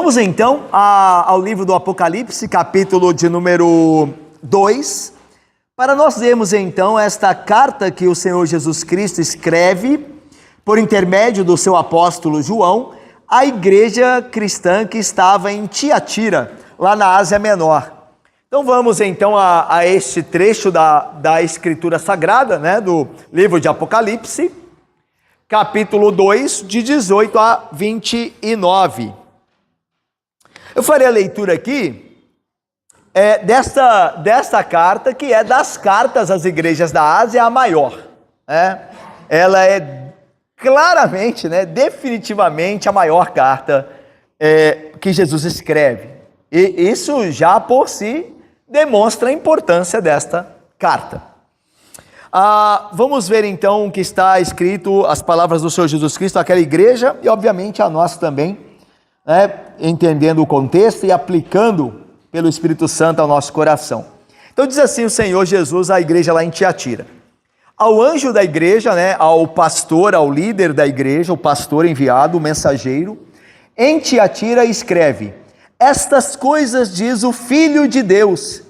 Vamos então ao livro do Apocalipse, capítulo de número 2, para nós lermos então esta carta que o Senhor Jesus Cristo escreve, por intermédio do seu apóstolo João, à igreja cristã que estava em Tiatira, lá na Ásia Menor. Então vamos então a este trecho da Escritura Sagrada, do livro de Apocalipse, capítulo 2, de 18 a 29. Eu farei a leitura aqui desta carta, que é das cartas às igrejas da Ásia a maior. Ela é claramente, definitivamente a maior carta que Jesus escreve. E isso já por si demonstra a importância desta carta. Vamos ver então o que está escrito, as palavras do Senhor Jesus Cristo àquela igreja e obviamente a nós também, entendendo o contexto e aplicando pelo Espírito Santo ao nosso coração. Então diz assim o Senhor Jesus à igreja lá em Tiatira: ao anjo da igreja, ao pastor, ao líder da igreja, o pastor enviado, o mensageiro, em Tiatira escreve: estas coisas diz o Filho de Deus,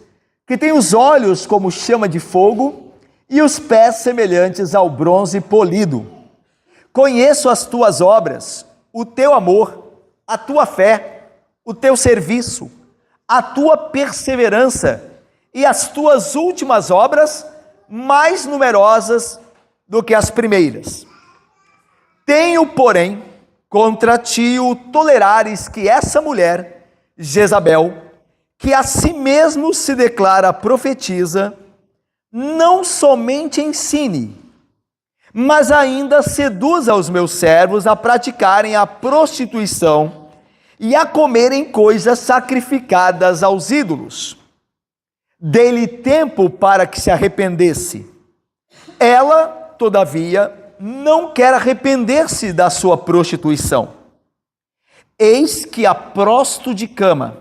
que tem os olhos como chama de fogo e os pés semelhantes ao bronze polido. Conheço as tuas obras, o teu amor, a tua fé, o teu serviço, a tua perseverança e as tuas últimas obras mais numerosas do que as primeiras. Tenho, porém, contra ti o tolerares que essa mulher, Jezabel, que a si mesmo se declara profetisa, não somente ensine, mas ainda seduza os meus servos a praticarem a prostituição e a comerem coisas sacrificadas aos ídolos. Dei-lhe tempo para que se arrependesse. Ela, todavia, não quer arrepender-se da sua prostituição. Eis que a prosto de cama,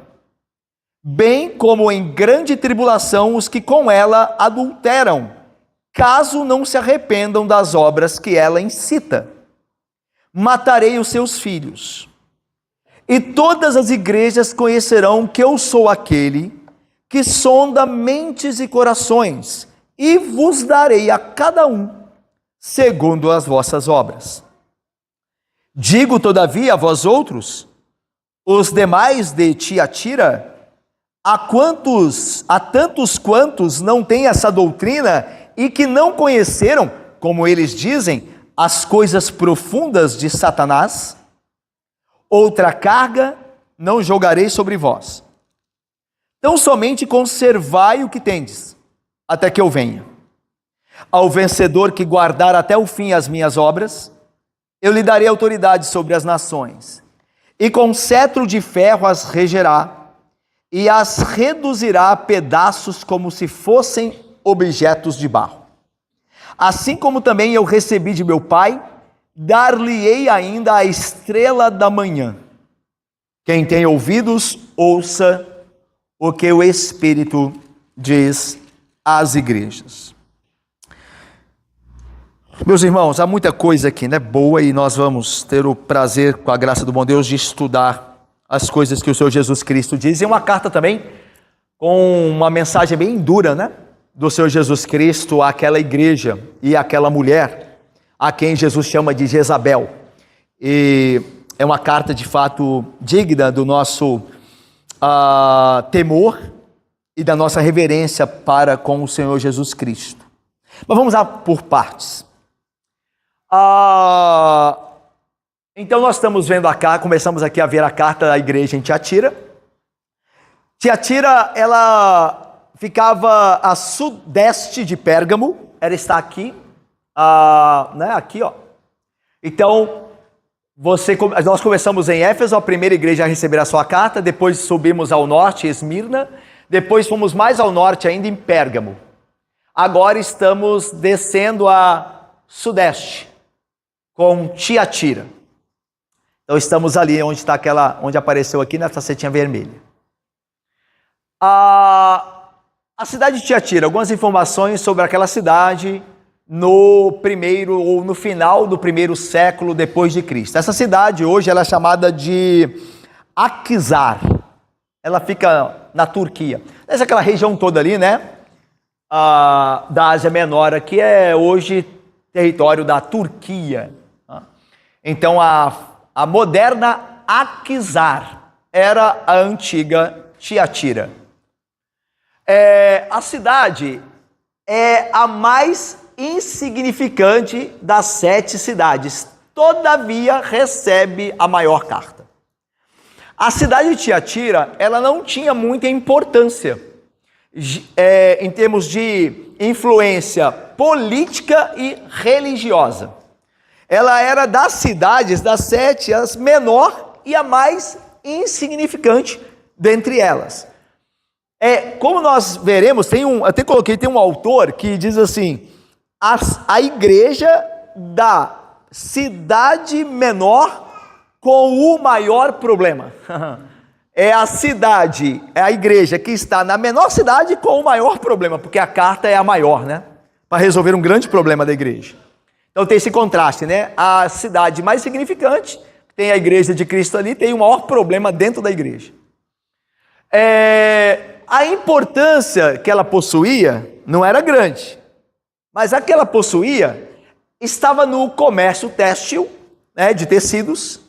bem como em grande tribulação os que com ela adulteram, caso não se arrependam das obras que ela incita. Matarei os seus filhos, e todas as igrejas conhecerão que eu sou aquele que sonda mentes e corações, e vos darei a cada um segundo as vossas obras. Digo, todavia, a vós outros, os demais de Tiatira, a tantos quantos não têm essa doutrina e que não conheceram, como eles dizem, as coisas profundas de Satanás, outra carga não jogarei sobre vós. Então somente conservai o que tendes, até que eu venha. Ao vencedor que guardar até o fim as minhas obras, eu lhe darei autoridade sobre as nações, e com cetro de ferro as regerá, e as reduzirá a pedaços como se fossem objetos de barro. Assim como também eu recebi de meu Pai, dar-lhe-ei ainda a estrela da manhã. Quem tem ouvidos, ouça o que o Espírito diz às igrejas. Meus irmãos, há muita coisa aqui, boa, e nós vamos ter o prazer, com a graça do bom Deus, de estudar as coisas que o Senhor Jesus Cristo diz. E uma carta também com uma mensagem bem dura, do Senhor Jesus Cristo àquela igreja e àquela mulher, a quem Jesus chama de Jezabel. E é uma carta de fato digna do nosso temor e da nossa reverência para com o Senhor Jesus Cristo. Mas vamos lá por partes. Então nós estamos vendo começamos aqui a ver a carta da igreja em Tiatira. Tiatira, ela ficava a sudeste de Pérgamo, ela está aqui, aqui, ó. Então, nós começamos em Éfeso, a primeira igreja a receber a sua carta, depois subimos ao norte, Esmirna, depois fomos mais ao norte ainda em Pérgamo. Agora estamos descendo a sudeste, com Tiatira. Então estamos ali onde está onde apareceu aqui nessa setinha vermelha. A cidade de Tiatira, algumas informações sobre aquela cidade no primeiro ou no final do primeiro século depois de Cristo. Essa cidade hoje ela é chamada de Akhisar. Ela fica na Turquia. Essa é aquela região toda ali, né? Da Ásia Menor, que é hoje território da Turquia. Então, a moderna Akhisar era a antiga Tiatira. A cidade é a mais insignificante das 7 cidades, todavia recebe a maior carta. A cidade de Tiatira, ela não tinha muita importância em termos de influência política e religiosa. Ela era das cidades, das 7, a menor e a mais insignificante dentre elas. Como nós veremos, tem um autor que diz assim, a igreja da cidade menor com o maior problema. É a cidade, é a igreja que está na menor cidade com o maior problema, porque a carta é a maior, né? Para resolver um grande problema da igreja. Então tem esse contraste, né? A cidade mais significante, tem a igreja de Cristo ali, tem o maior problema dentro da igreja. A importância que ela possuía não era grande, mas a que ela possuía estava no comércio têxtil, né, de tecidos,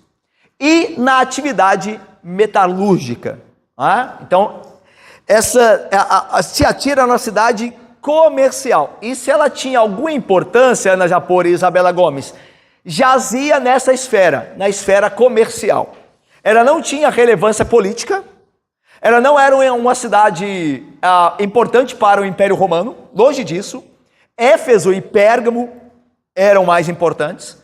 e na atividade metalúrgica. Então, a Tiatira era uma cidade comercial. E se ela tinha alguma importância, Ana Japor e Isabela Gomes, jazia nessa esfera, na esfera comercial. Ela não tinha relevância política, ela não era uma cidade importante para o Império Romano, longe disso. Éfeso e Pérgamo eram mais importantes.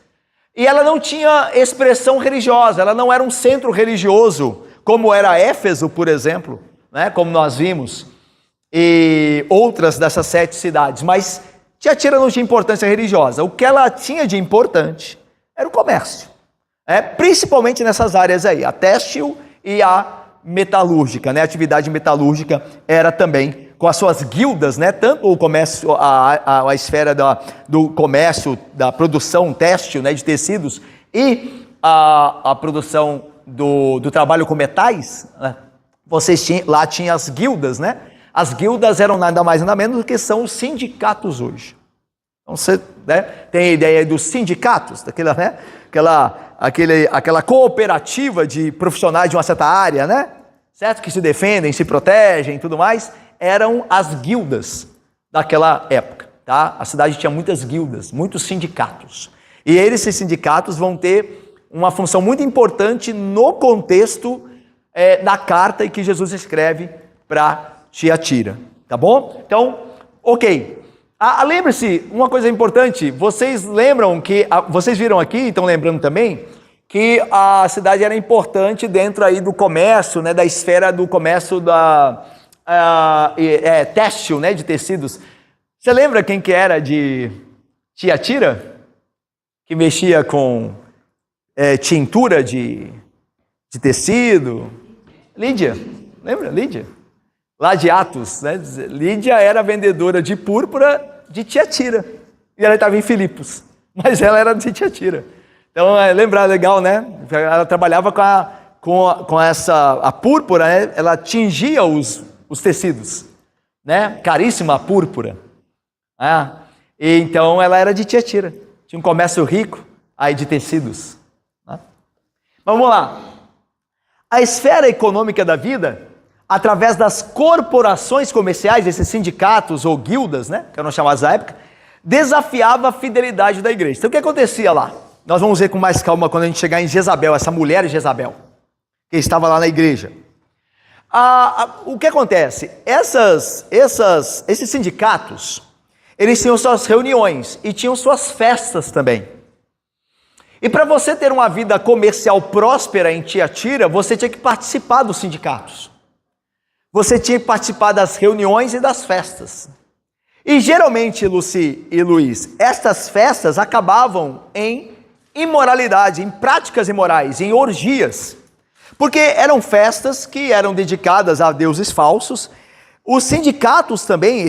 E ela não tinha expressão religiosa, ela não era um centro religioso, como era Éfeso, por exemplo, né, como nós vimos, e outras dessas 7 cidades. Mas Tiatira não tinha importância religiosa. O que ela tinha de importante era o comércio, principalmente nessas áreas aí, a têxtil e a metalúrgica, né? A atividade metalúrgica era também com as suas guildas, né? Tanto o comércio, a esfera do comércio, da produção têxtil, né? De tecidos, e a produção do trabalho com metais, né? Lá tinha as guildas, né? As guildas eram nada mais nada menos do que são os sindicatos hoje. Então você, né, tem a ideia dos sindicatos, daquela, né? Aquela cooperativa de profissionais de uma certa área, né? Certo? Que se defendem, se protegem e tudo mais, eram as guildas daquela época, tá? A cidade tinha muitas guildas, muitos sindicatos. E esses sindicatos vão ter uma função muito importante no contexto da carta que Jesus escreve para Tiatira, tá bom? Então, ok. Lembre-se, uma coisa importante, vocês lembram que, vocês viram aqui, estão lembrando também, que a cidade era importante dentro aí do comércio, né, da esfera do comércio têxtil, né, de tecidos. Você lembra quem que era de Tiatira? Que mexia com tintura de tecido? Lídia, lembra? Lídia? Lá de Atos, né? Lídia era vendedora de púrpura de Tiatira. E ela estava em Filipos, mas ela era de Tiatira. Então, lembrar, legal, né? Ela trabalhava com a púrpura, né? Ela tingia os tecidos, né? Caríssima a púrpura. E então, ela era de Tiatira. Tinha um comércio rico aí de tecidos. Né? Vamos lá. A esfera econômica da vida, através das corporações comerciais, esses sindicatos ou guildas, né, que eram chamados na época, desafiava a fidelidade da igreja. Então o que acontecia lá? Nós vamos ver com mais calma quando a gente chegar em Jezabel, essa mulher Jezabel, que estava lá na igreja. O que acontece? Esses sindicatos, eles tinham suas reuniões e tinham suas festas também. E para você ter uma vida comercial próspera em Tiatira, você tinha que participar dos sindicatos. Você tinha que participar das reuniões e das festas. E geralmente, Luci e Luiz, estas festas acabavam em imoralidade, em práticas imorais, em orgias. Porque eram festas que eram dedicadas a deuses falsos. Os sindicatos também,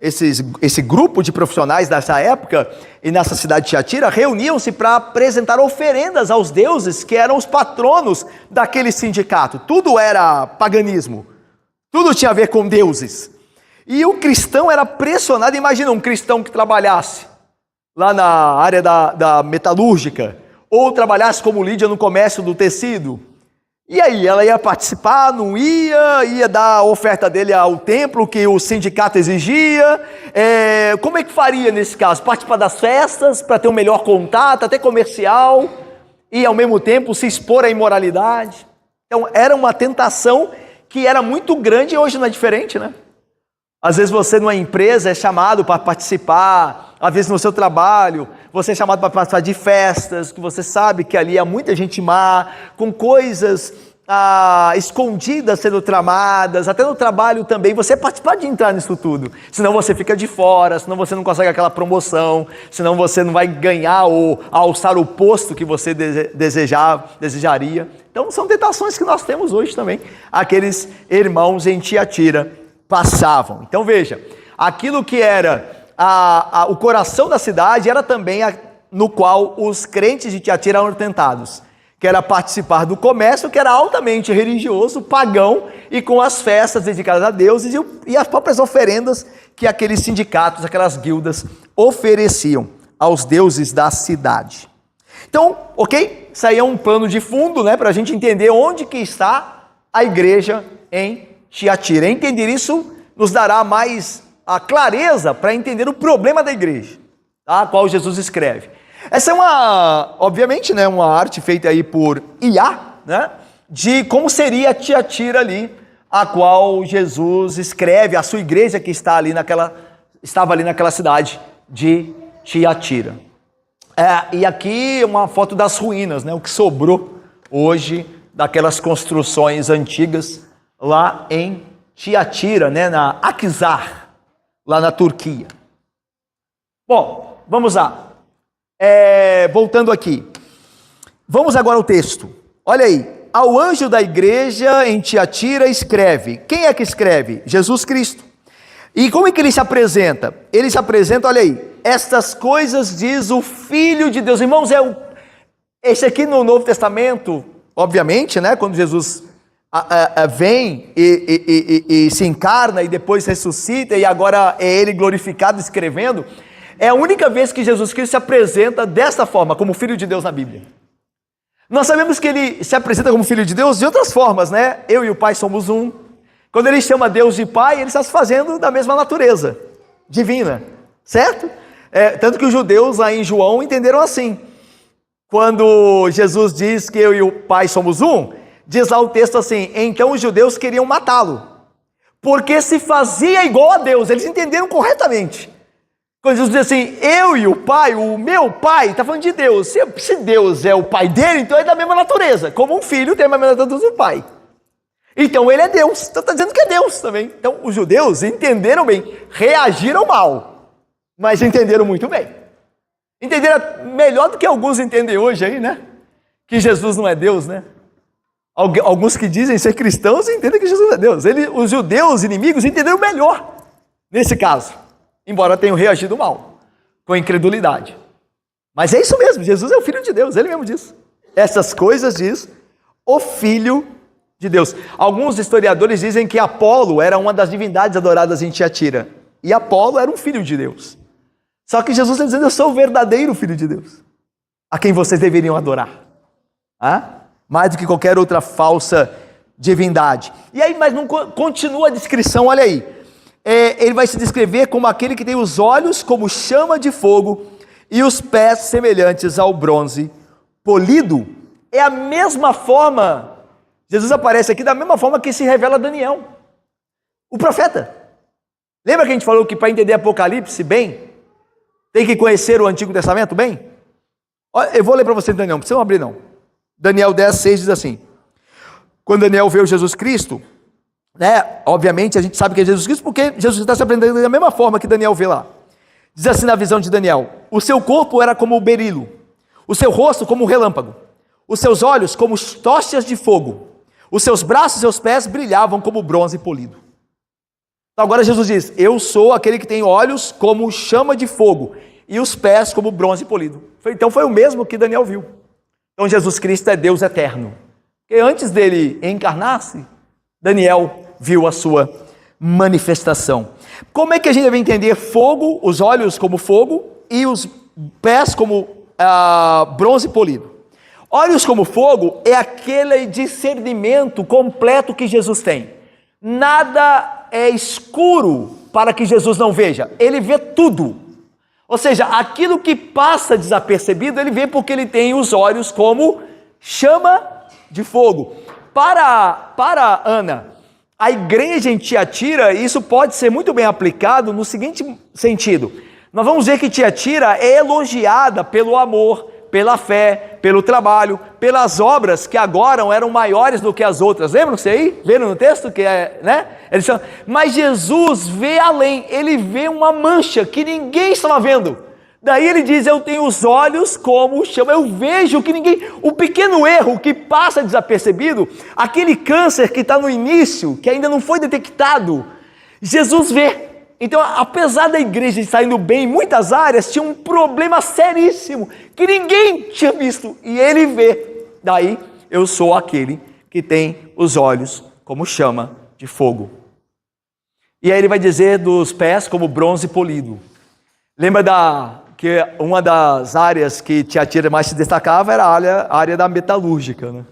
esse grupo de profissionais dessa época e nessa cidade de Tiatira reuniam-se para apresentar oferendas aos deuses que eram os patronos daquele sindicato. Tudo era paganismo, tudo tinha a ver com deuses. E o cristão era pressionado. Imagina um cristão que trabalhasse lá na área da metalúrgica, ou trabalhasse como Lídia no comércio do tecido. E aí, ela ia participar, não ia dar a oferta dele ao templo que o sindicato exigia. Como é que faria nesse caso? Participar das festas para ter um melhor contato, até comercial, e ao mesmo tempo se expor à imoralidade. Então, era uma tentação que era muito grande e hoje não é diferente, né? Às vezes você numa empresa é chamado para participar, às vezes no seu trabalho, você é chamado para participar de festas, que você sabe que ali há muita gente má, com coisas escondidas sendo tramadas, até no trabalho também, você participar de entrar nisso tudo, senão você fica de fora, senão você não consegue aquela promoção, senão você não vai ganhar ou alçar o posto que você desejaria. Então são tentações que nós temos hoje também, aqueles irmãos em Tiatira passavam. Então veja, aquilo que era o coração da cidade era também no qual os crentes de Tiatira eram tentados, que era participar do comércio, que era altamente religioso, pagão, e com as festas dedicadas a deuses e as próprias oferendas que aqueles sindicatos, aquelas guildas ofereciam aos deuses da cidade. Então, ok? Isso aí é um pano de fundo, né, para a gente entender onde que está a igreja em Tiatira. Entender isso nos dará mais a clareza para entender o problema da igreja, tá? A qual Jesus escreve. Essa é obviamente, né, uma arte feita aí por Iá, né, de como seria Tiatira ali, a qual Jesus escreve, a sua igreja que estava ali naquela cidade de Tiatira. E aqui uma foto das ruínas, né, o que sobrou hoje daquelas construções antigas lá em Tiatira, né, na Akhisar, lá na Turquia. Bom, vamos lá. Voltando aqui. Vamos agora ao texto. Olha aí. Ao anjo da igreja em Tiatira escreve. Quem é que escreve? Jesus Cristo. E como é que ele se apresenta? Ele se apresenta, olha aí. Estas coisas diz o Filho de Deus. Irmãos, esse aqui no Novo Testamento, obviamente, né, quando Jesus vem e se encarna e depois ressuscita e agora é ele glorificado escrevendo, é a única vez que Jesus Cristo se apresenta dessa forma, como Filho de Deus na Bíblia. Nós sabemos que ele se apresenta como Filho de Deus de outras formas, né? Eu e o Pai somos um. Quando ele chama Deus de Pai, ele está se fazendo da mesma natureza divina, certo? Tanto que os judeus lá em João entenderam assim. Quando Jesus diz que eu e o Pai somos um, diz lá o texto assim: então os judeus queriam matá-lo, porque se fazia igual a Deus. Eles entenderam corretamente. Quando Jesus diz assim, eu e o Pai, o meu Pai, está falando de Deus. Se Deus é o Pai dele, então é da mesma natureza. Como um filho tem a mesma natureza do Pai. Então ele é Deus, então está dizendo que é Deus também. Então os judeus entenderam bem, reagiram mal, mas entenderam muito bem. Entenderam melhor do que alguns entendem hoje aí, né? Que Jesus não é Deus, né? Alguns que dizem ser cristãos entendem que Jesus é Deus. Os judeus inimigos entenderam melhor nesse caso, embora tenham reagido mal, com incredulidade. Mas é isso mesmo, Jesus é o Filho de Deus, ele mesmo diz. Essas coisas diz o Filho de Deus. Alguns historiadores dizem que Apolo era uma das divindades adoradas em Tiatira, e Apolo era um filho de Deus. Só que Jesus está dizendo, eu sou o verdadeiro Filho de Deus, a quem vocês deveriam adorar. Mais do que qualquer outra falsa divindade. E aí, mas não continua a descrição, olha aí. Ele vai se descrever como aquele que tem os olhos como chama de fogo e os pés semelhantes ao bronze polido. É a mesma forma, Jesus aparece aqui da mesma forma que se revela a Daniel, o profeta. Lembra que a gente falou que para entender Apocalipse bem, tem que conhecer o Antigo Testamento bem? Eu vou ler para você, Daniel, não precisa abrir não. Daniel 10:6 diz assim, quando Daniel vê o Jesus Cristo, né, obviamente a gente sabe que é Jesus Cristo, porque Jesus está se apresentando da mesma forma que Daniel vê lá. Diz assim na visão de Daniel, o seu corpo era como o berilo, o seu rosto como um relâmpago, os seus olhos como tochas de fogo, os seus braços e seus pés brilhavam como bronze polido. Então agora Jesus diz, eu sou aquele que tem olhos como chama de fogo e os pés como bronze polido. Então foi o mesmo que Daniel viu. Então Jesus Cristo é Deus eterno. Porque antes dele encarnar-se, Daniel viu a sua manifestação. Como é que a gente deve entender fogo, os olhos como fogo e os pés como bronze polido? Olhos como fogo é aquele discernimento completo que Jesus tem. Nada é escuro para que Jesus não veja. Ele vê tudo. Ou seja, aquilo que passa desapercebido, ele vê porque ele tem os olhos como chama de fogo. Para Ana, a igreja em Tiatira, isso pode ser muito bem aplicado no seguinte sentido. Nós vamos ver que Tiatira é elogiada pelo amor, pela fé, pelo trabalho, pelas obras que agora eram maiores do que as outras. Lembram-se aí? Viram no texto? Mas Jesus vê além, ele vê uma mancha que ninguém estava vendo. Daí ele diz, eu tenho os olhos como chama, eu vejo que ninguém, o pequeno erro que passa desapercebido, aquele câncer que está no início, que ainda não foi detectado, Jesus vê. Então, apesar da igreja estar indo bem em muitas áreas, tinha um problema seríssimo, que ninguém tinha visto, e ele vê. Daí, eu sou aquele que tem os olhos como chama de fogo. E aí ele vai dizer dos pés como bronze polido. Lembra que uma das áreas que Tiatira mais se destacava era a área da metalúrgica, né?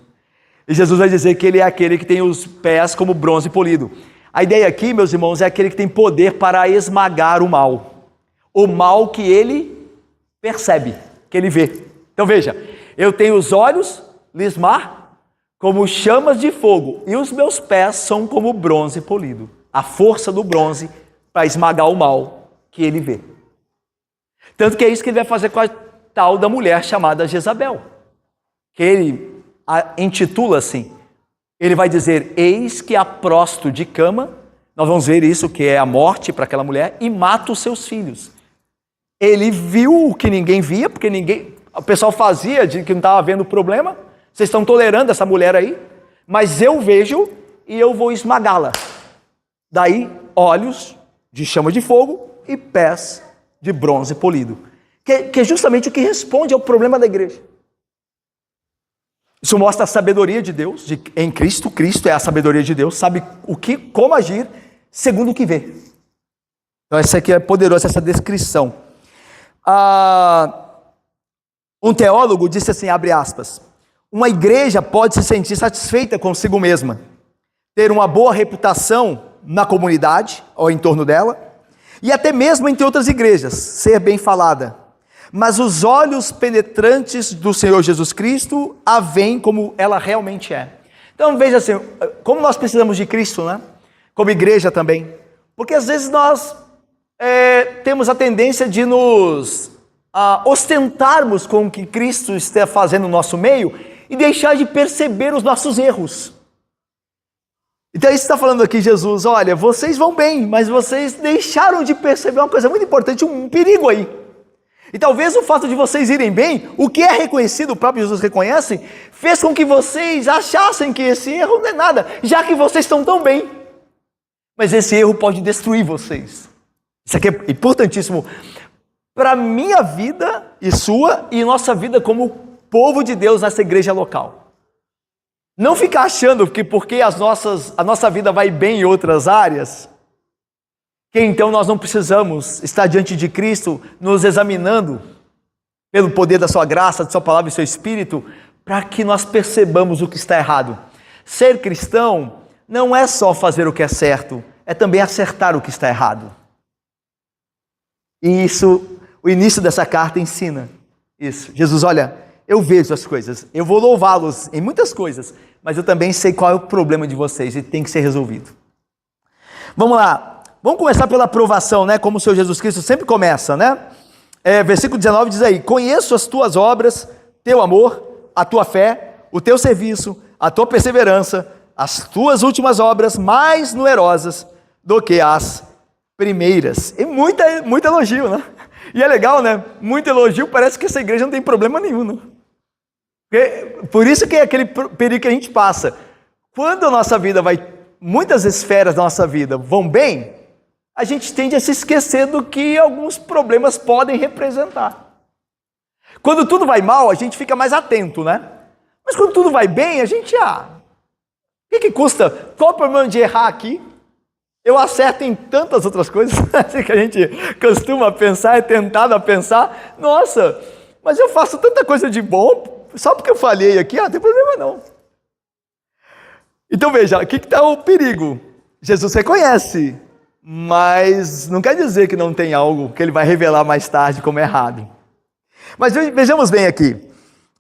E Jesus vai dizer que ele é aquele que tem os pés como bronze polido. A ideia aqui, meus irmãos, é aquele que tem poder para esmagar o mal que ele percebe, que ele vê. Então veja, eu tenho os olhos, lismar, como chamas de fogo, e os meus pés são como bronze polido. A força do bronze para esmagar o mal que ele vê. Tanto que é isso que ele vai fazer com a tal da mulher chamada Jezabel, que ele a intitula assim. Ele vai dizer, eis que a prosto de cama, nós vamos ver isso, que é a morte para aquela mulher, e mata os seus filhos. Ele viu o que ninguém via, porque o pessoal fazia de que não estava vendo o problema. Vocês estão tolerando essa mulher aí, mas eu vejo e eu vou esmagá-la. Daí, olhos de chama de fogo e pés de bronze polido. Que é justamente o que responde ao problema da igreja. Isso mostra a sabedoria de Deus, em Cristo. Cristo é a sabedoria de Deus, sabe como agir segundo o que vê. Então essa aqui é poderosa, essa descrição. Um teólogo disse assim, abre aspas, uma igreja pode se sentir satisfeita consigo mesma, ter uma boa reputação na comunidade, ou em torno dela, e até mesmo entre outras igrejas, ser bem falada. Mas os olhos penetrantes do Senhor Jesus Cristo a veem como ela realmente é. Então veja assim, como nós precisamos de Cristo, né? Como igreja também. Porque às vezes nós temos a tendência de nos ostentarmos com o que Cristo está fazendo no nosso meio e deixar de perceber os nossos erros. Então isso está falando aqui Jesus, olha, vocês vão bem, mas vocês deixaram de perceber uma coisa muito importante, um perigo aí. E talvez o fato de vocês irem bem, o que é reconhecido, o próprio Jesus reconhece, fez com que vocês achassem que esse erro não é nada, já que vocês estão tão bem. Mas esse erro pode destruir vocês. Isso aqui é importantíssimo para a minha vida e sua e nossa vida como povo de Deus nessa igreja local. Não ficar achando que porque a nossa vida vai bem em outras áreas, que então nós não precisamos estar diante de Cristo, nos examinando pelo poder da sua graça, de sua palavra e seu Espírito, para que nós percebamos o que está errado. Ser cristão não é só fazer o que é certo, é também acertar o que está errado. E isso, o início dessa carta ensina isso. Jesus, olha, eu vejo as coisas, eu vou louvá-los em muitas coisas, mas eu também sei qual é o problema de vocês e tem que ser resolvido. Vamos lá. Vamos começar pela aprovação, né? Como o Senhor Jesus Cristo sempre começa, né? Versículo 19 diz aí, conheço as tuas obras, teu amor, a tua fé, o teu serviço, a tua perseverança, as tuas últimas obras mais numerosas do que as primeiras. E muito elogio, né? E é legal, né? Muito elogio, parece que essa igreja não tem problema nenhum, né? Por isso que é aquele período que a gente passa. Quando a nossa vida vai, muitas esferas da nossa vida vão bem, a gente tende a se esquecer do que alguns problemas podem representar. Quando tudo vai mal, a gente fica mais atento, né? Mas quando tudo vai bem, a gente, o que custa? Qual o problema de errar aqui? Eu acerto em tantas outras coisas, assim que a gente costuma pensar, é tentado a pensar, nossa, mas eu faço tanta coisa de bom, só porque eu falhei aqui, não tem problema não. Então veja, aqui que está o perigo. Jesus reconhece, mas não quer dizer que não tem algo que ele vai revelar mais tarde como errado. Mas vejamos bem aqui,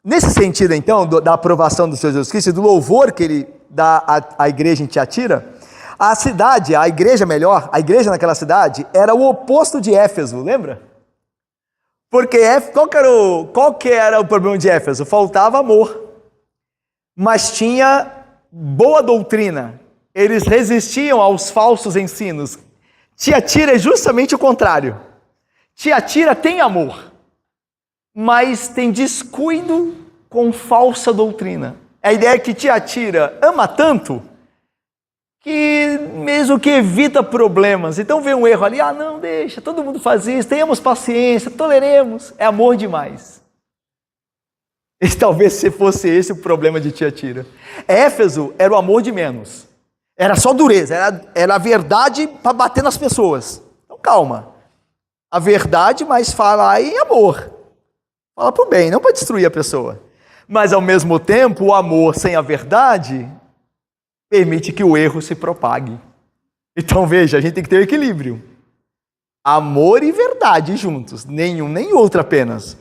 nesse sentido então, da aprovação do Senhor Jesus Cristo e do louvor que ele dá à igreja em Tiatira, a cidade, a igreja naquela cidade, era o oposto de Éfeso, lembra? Porque qual que era o problema de Éfeso? Faltava amor, mas tinha boa doutrina, eles resistiam aos falsos ensinos. Tiatira é justamente o contrário. Tiatira tem amor, mas tem descuido com falsa doutrina. A ideia é que Tiatira ama tanto que mesmo que evita problemas. Então vê um erro ali, não, deixa, todo mundo faz isso, tenhamos paciência, toleremos, é amor demais. E talvez se fosse esse o problema de Tiatira. Éfeso era o amor de menos, era só dureza, era a verdade para bater nas pessoas. Então calma, a verdade, mas fala em amor, fala para o bem, não para destruir a pessoa. Mas ao mesmo tempo, o amor sem a verdade permite que o erro se propague. Então veja, a gente tem que ter um equilíbrio. Amor e verdade juntos, nenhum nem outro apenas.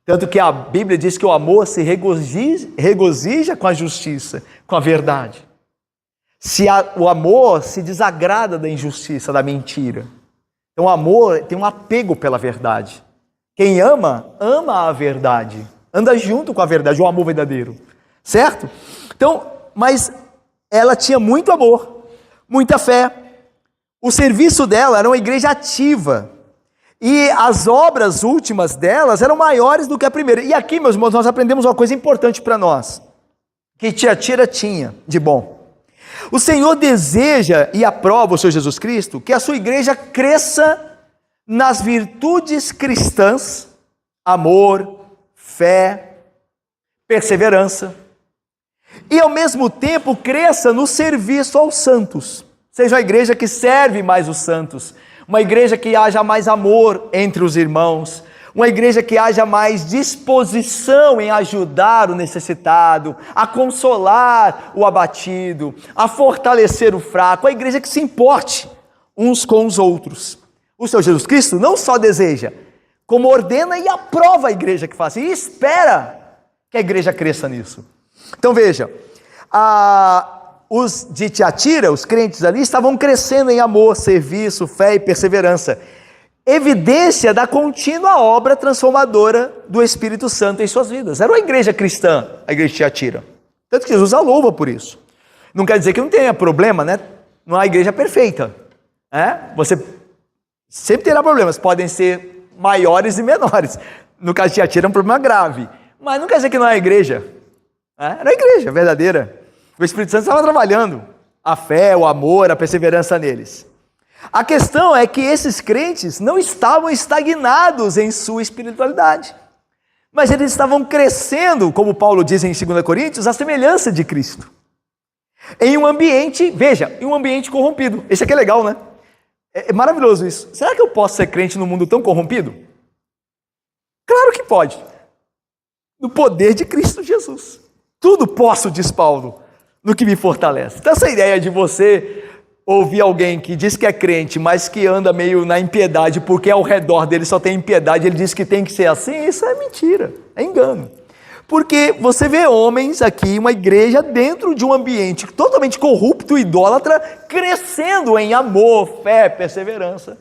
Tanto que a Bíblia diz que o amor se regozija com a justiça, com a verdade. O amor se desagrada da injustiça, da mentira. Então o amor tem um apego pela verdade. Quem ama, ama a verdade. Anda junto com a verdade, o amor verdadeiro. Certo? Então, mas ela tinha muito amor, muita fé. O serviço dela era uma igreja ativa. E as obras últimas delas eram maiores do que a primeira. E aqui, meus irmãos, nós aprendemos uma coisa importante para nós, que Tiatira tinha de bom. O Senhor deseja e aprova o Senhor Jesus Cristo que a sua igreja cresça nas virtudes cristãs, amor, fé, perseverança, e ao mesmo tempo cresça no serviço aos santos. Seja a igreja que serve mais os santos, uma igreja que haja mais amor entre os irmãos, uma igreja que haja mais disposição em ajudar o necessitado, a consolar o abatido, a fortalecer o fraco, a igreja que se importe uns com os outros. O Senhor Jesus Cristo não só deseja, como ordena e aprova a igreja que faça, e espera que a igreja cresça nisso. Então veja, os de Tiatira, os crentes ali, estavam crescendo em amor, serviço, fé e perseverança, evidência da contínua obra transformadora do Espírito Santo em suas vidas. Era uma igreja cristã, a igreja de Tiatira, tanto que Jesus a louva por isso. Não quer dizer que não tenha problema, né? Não é uma igreja perfeita, você sempre terá problemas, podem ser maiores e menores. No caso de Tiatira é um problema grave, mas não quer dizer que não é uma igreja. Era a igreja verdadeira. O Espírito Santo estava trabalhando a fé, o amor, a perseverança neles. A questão é que esses crentes não estavam estagnados em sua espiritualidade, mas eles estavam crescendo, como Paulo diz em 2 Coríntios, a semelhança de Cristo. Em um ambiente, veja, em um ambiente corrompido. Esse aqui é legal, né? É maravilhoso isso. Será que eu posso ser crente num mundo tão corrompido? Claro que pode. No poder de Cristo Jesus. Tudo posso, diz Paulo, no que me fortalece. Então essa ideia de você ouvir alguém que diz que é crente, mas que anda meio na impiedade, porque ao redor dele só tem impiedade, ele diz que tem que ser assim, isso é mentira, é engano. Porque você vê homens aqui, uma igreja dentro de um ambiente totalmente corrupto, idólatra, crescendo em amor, fé, perseverança.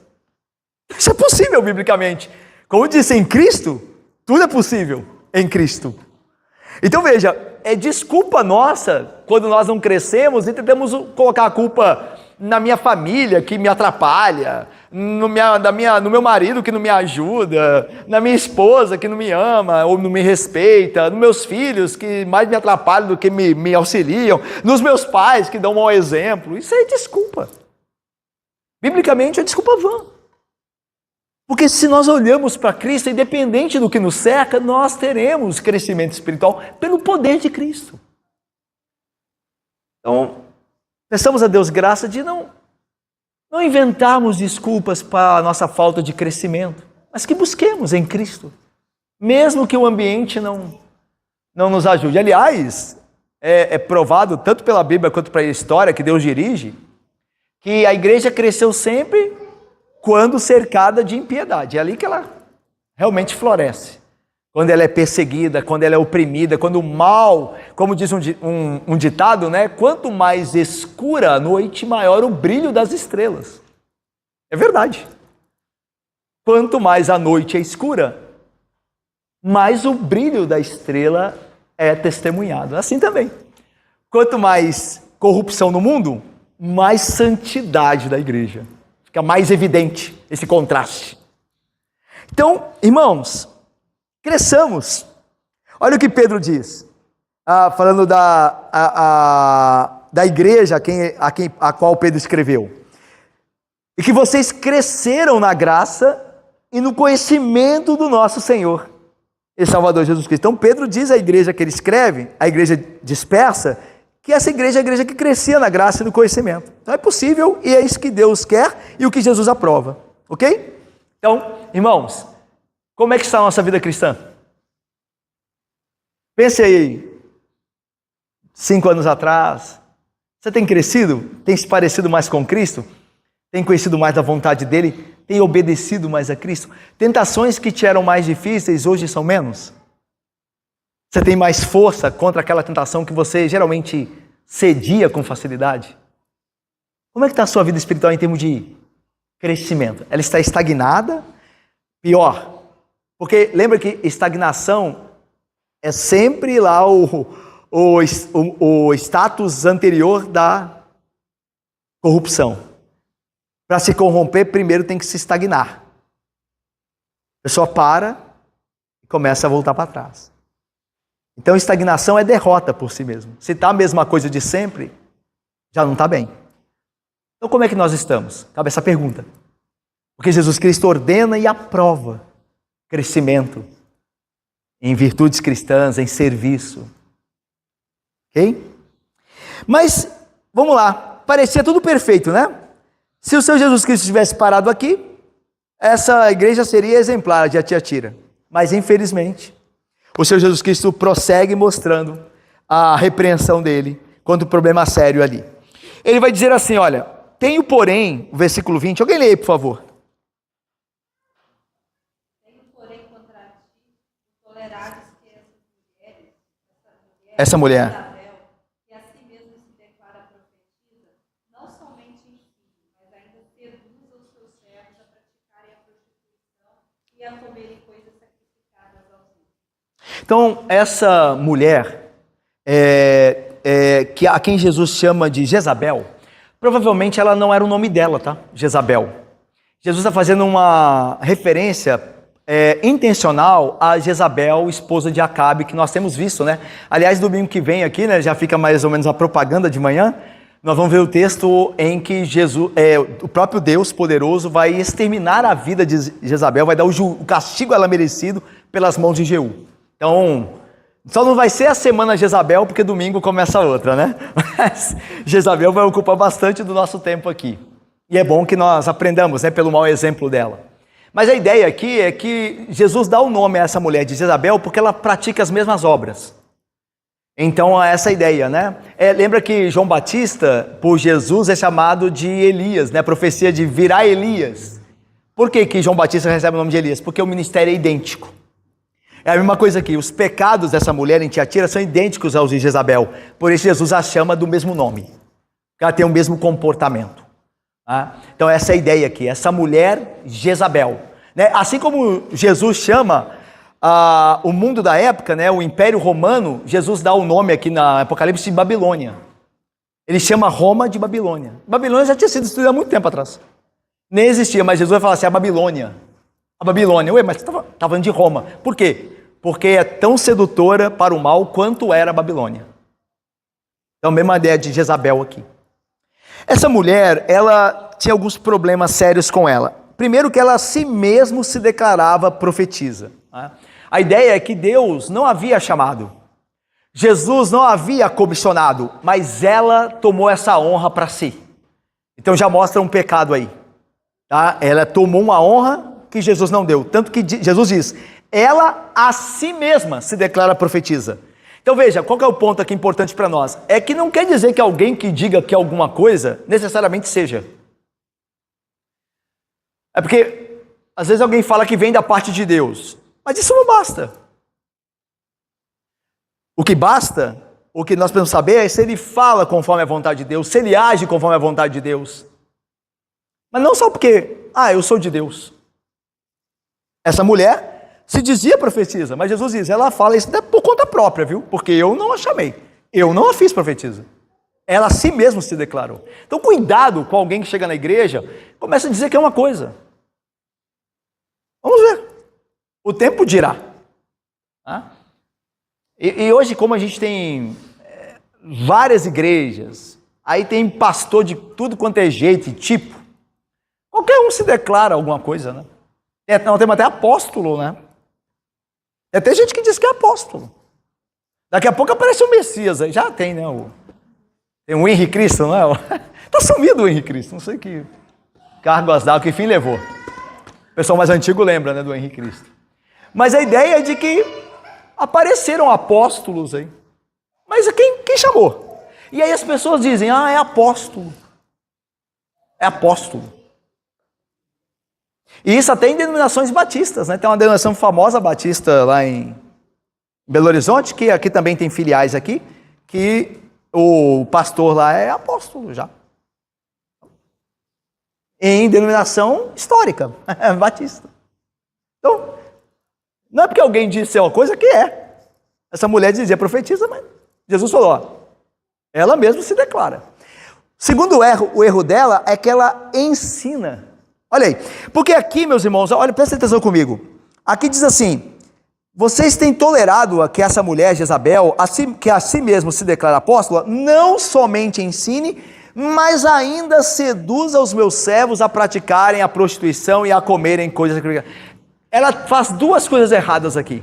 Isso é possível biblicamente. Como eu disse, em Cristo, tudo é possível em Cristo. Então veja, é desculpa nossa quando nós não crescemos e tentamos colocar a culpa na minha família que me atrapalha, no meu marido que não me ajuda, na minha esposa que não me ama ou não me respeita, nos meus filhos que mais me atrapalham do que me auxiliam, nos meus pais que dão um mau exemplo. Isso é desculpa. Biblicamente é desculpa vã. Porque se nós olhamos para Cristo, independente do que nos cerca, nós teremos crescimento espiritual pelo poder de Cristo. Então, peçamos a Deus graça de não inventarmos desculpas para a nossa falta de crescimento, mas que busquemos em Cristo, mesmo que o ambiente não nos ajude. Aliás, é provado tanto pela Bíblia quanto pela história que Deus dirige, que a igreja cresceu sempre quando cercada de impiedade. É ali que ela realmente floresce. Quando ela é perseguida, quando ela é oprimida, quando o mal, como diz um ditado, né? Quanto mais escura a noite, maior o brilho das estrelas. É verdade. Quanto mais a noite é escura, mais o brilho da estrela é testemunhado. Assim também. Quanto mais corrupção no mundo, mais santidade da igreja. Fica mais evidente esse contraste. Então, irmãos, cresçamos. Olha o que Pedro diz, falando da igreja a qual Pedro escreveu. E que vocês cresceram na graça e no conhecimento do nosso Senhor e Salvador Jesus Cristo. Então Pedro diz à igreja que ele escreve, a igreja dispersa, que essa igreja é a igreja que crescia na graça e no conhecimento. Então é possível e é isso que Deus quer e o que Jesus aprova. Ok? Então, irmãos, como é que está a nossa vida cristã? Pense aí, 5 anos atrás, você tem crescido? Tem se parecido mais com Cristo? Tem conhecido mais da vontade dele? Tem obedecido mais a Cristo? Tentações que te eram mais difíceis, hoje são menos? Você tem mais força contra aquela tentação que você geralmente cedia com facilidade? Como é que está a sua vida espiritual em termos de crescimento? Ela está estagnada? Pior, porque lembra que estagnação é sempre lá o status anterior da corrupção. Para se corromper, primeiro tem que se estagnar. A pessoa para e começa a voltar para trás. Então, estagnação é derrota por si mesmo. Se está a mesma coisa de sempre, já não está bem. Então, como é que nós estamos? Cabe essa pergunta. Porque Jesus Cristo ordena e aprova crescimento em virtudes cristãs, em serviço. Ok? Mas, vamos lá. Parecia tudo perfeito, né? Se o Senhor Jesus Cristo tivesse parado aqui, essa igreja seria exemplar de Tiatira. Mas, infelizmente, o Senhor Jesus Cristo prossegue mostrando a repreensão dele quanto o problema sério ali. Ele vai dizer assim, olha, tenho porém, o versículo 20, alguém lê aí, por favor. Tenho porém contra ti, tolerares que essa mulher. que a si mesmo se declara profetisa, não somente em si, mas ainda seduz os seus servos a praticarem a prostituição e a comerem coisas sacrificadas aos ídolos. Então, essa mulher, a quem Jesus chama de Jezabel, provavelmente ela não era o nome dela, tá? Jezabel. Jesus está fazendo uma referência intencional a Jezabel, esposa de Acabe, que nós temos visto, né? Aliás, domingo que vem aqui, né, já fica mais ou menos a propaganda de manhã, nós vamos ver o texto em que o próprio Deus poderoso vai exterminar a vida de Jezabel, vai dar o castigo a ela merecido pelas mãos de Jeú. Então, só não vai ser a semana Jezabel, porque domingo começa outra, né? Mas Jezabel vai ocupar bastante do nosso tempo aqui. E é bom que nós aprendamos, né, pelo mau exemplo dela. Mas a ideia aqui é que Jesus dá o nome a essa mulher de Jezabel porque ela pratica as mesmas obras. Então, essa ideia, né? Lembra que João Batista, por Jesus, é chamado de Elias, né? A profecia de virá Elias. Por que João Batista recebe o nome de Elias? Porque o ministério é idêntico. É a mesma coisa aqui, os pecados dessa mulher em Tiatira são idênticos aos de Jezabel. Por isso Jesus a chama do mesmo nome. Ela tem o mesmo comportamento. Então essa é a ideia aqui, essa mulher Jezabel, né? Assim como Jesus chama o mundo da época, né, o Império Romano, Jesus dá o nome aqui na Apocalipse de Babilônia. Ele chama Roma de Babilônia. Babilônia já tinha sido destruída há muito tempo atrás. Nem existia, mas Jesus vai falar assim, a Babilônia. A Babilônia, ué, mas você está falando de Roma. Por quê? Porque é tão sedutora para o mal quanto era a Babilônia. Então a mesma ideia de Jezabel aqui. Essa mulher, ela tinha alguns problemas sérios com ela. Primeiro que ela a si mesmo se declarava profetisa. A ideia é que Deus não havia chamado, Jesus não havia comissionado, mas ela tomou essa honra para si. Então já mostra um pecado aí. Tá? Ela tomou uma honra que Jesus não deu. Tanto que Jesus diz, ela a si mesma se declara profetisa. Então veja, qual que é o ponto aqui importante para nós? É que não quer dizer que alguém que diga que alguma coisa necessariamente seja. É porque às vezes alguém fala que vem da parte de Deus, mas isso não basta. O que basta, o que nós precisamos saber é se ele fala conforme a vontade de Deus, se ele age conforme a vontade de Deus. Mas não só porque, eu sou de Deus. Essa mulher se dizia profetisa, mas Jesus diz, ela fala isso por conta própria, viu? Porque eu não a chamei, eu não a fiz profetisa. Ela a si mesma se declarou. Então cuidado com alguém que chega na igreja, começa a dizer que é uma coisa. Vamos ver. O tempo dirá. E hoje, como a gente tem várias igrejas, aí tem pastor de tudo quanto é jeito e tipo, qualquer um se declara alguma coisa, né? Não, tem até apóstolo, né? Tem até gente que diz que é apóstolo. Daqui a pouco aparece o Messias aí. Já tem, né? Tem o Henrique Cristo, não é? Tá sumido o Henrique Cristo. Não sei que cargos dá, que fim levou. O pessoal mais antigo lembra, né, do Henrique Cristo. Mas a ideia é de que apareceram apóstolos aí. Mas quem chamou? E aí as pessoas dizem, é apóstolo. É apóstolo. E isso até em denominações batistas, né? Tem uma denominação famosa batista lá em Belo Horizonte, que aqui também tem filiais aqui, que o pastor lá é apóstolo já. Em denominação histórica, batista. Então, não é porque alguém disse uma coisa que é. Essa mulher dizia profetiza, mas Jesus falou, ela mesma se declara. Segundo o erro dela é que ela ensina. Olha aí, porque aqui, meus irmãos, olha, presta atenção comigo. Aqui diz assim, vocês têm tolerado que essa mulher, Jezabel, que a si mesmo se declara apóstola, não somente ensine, mas ainda seduza os meus servos a praticarem a prostituição e a comerem coisas... Ela faz duas coisas erradas aqui.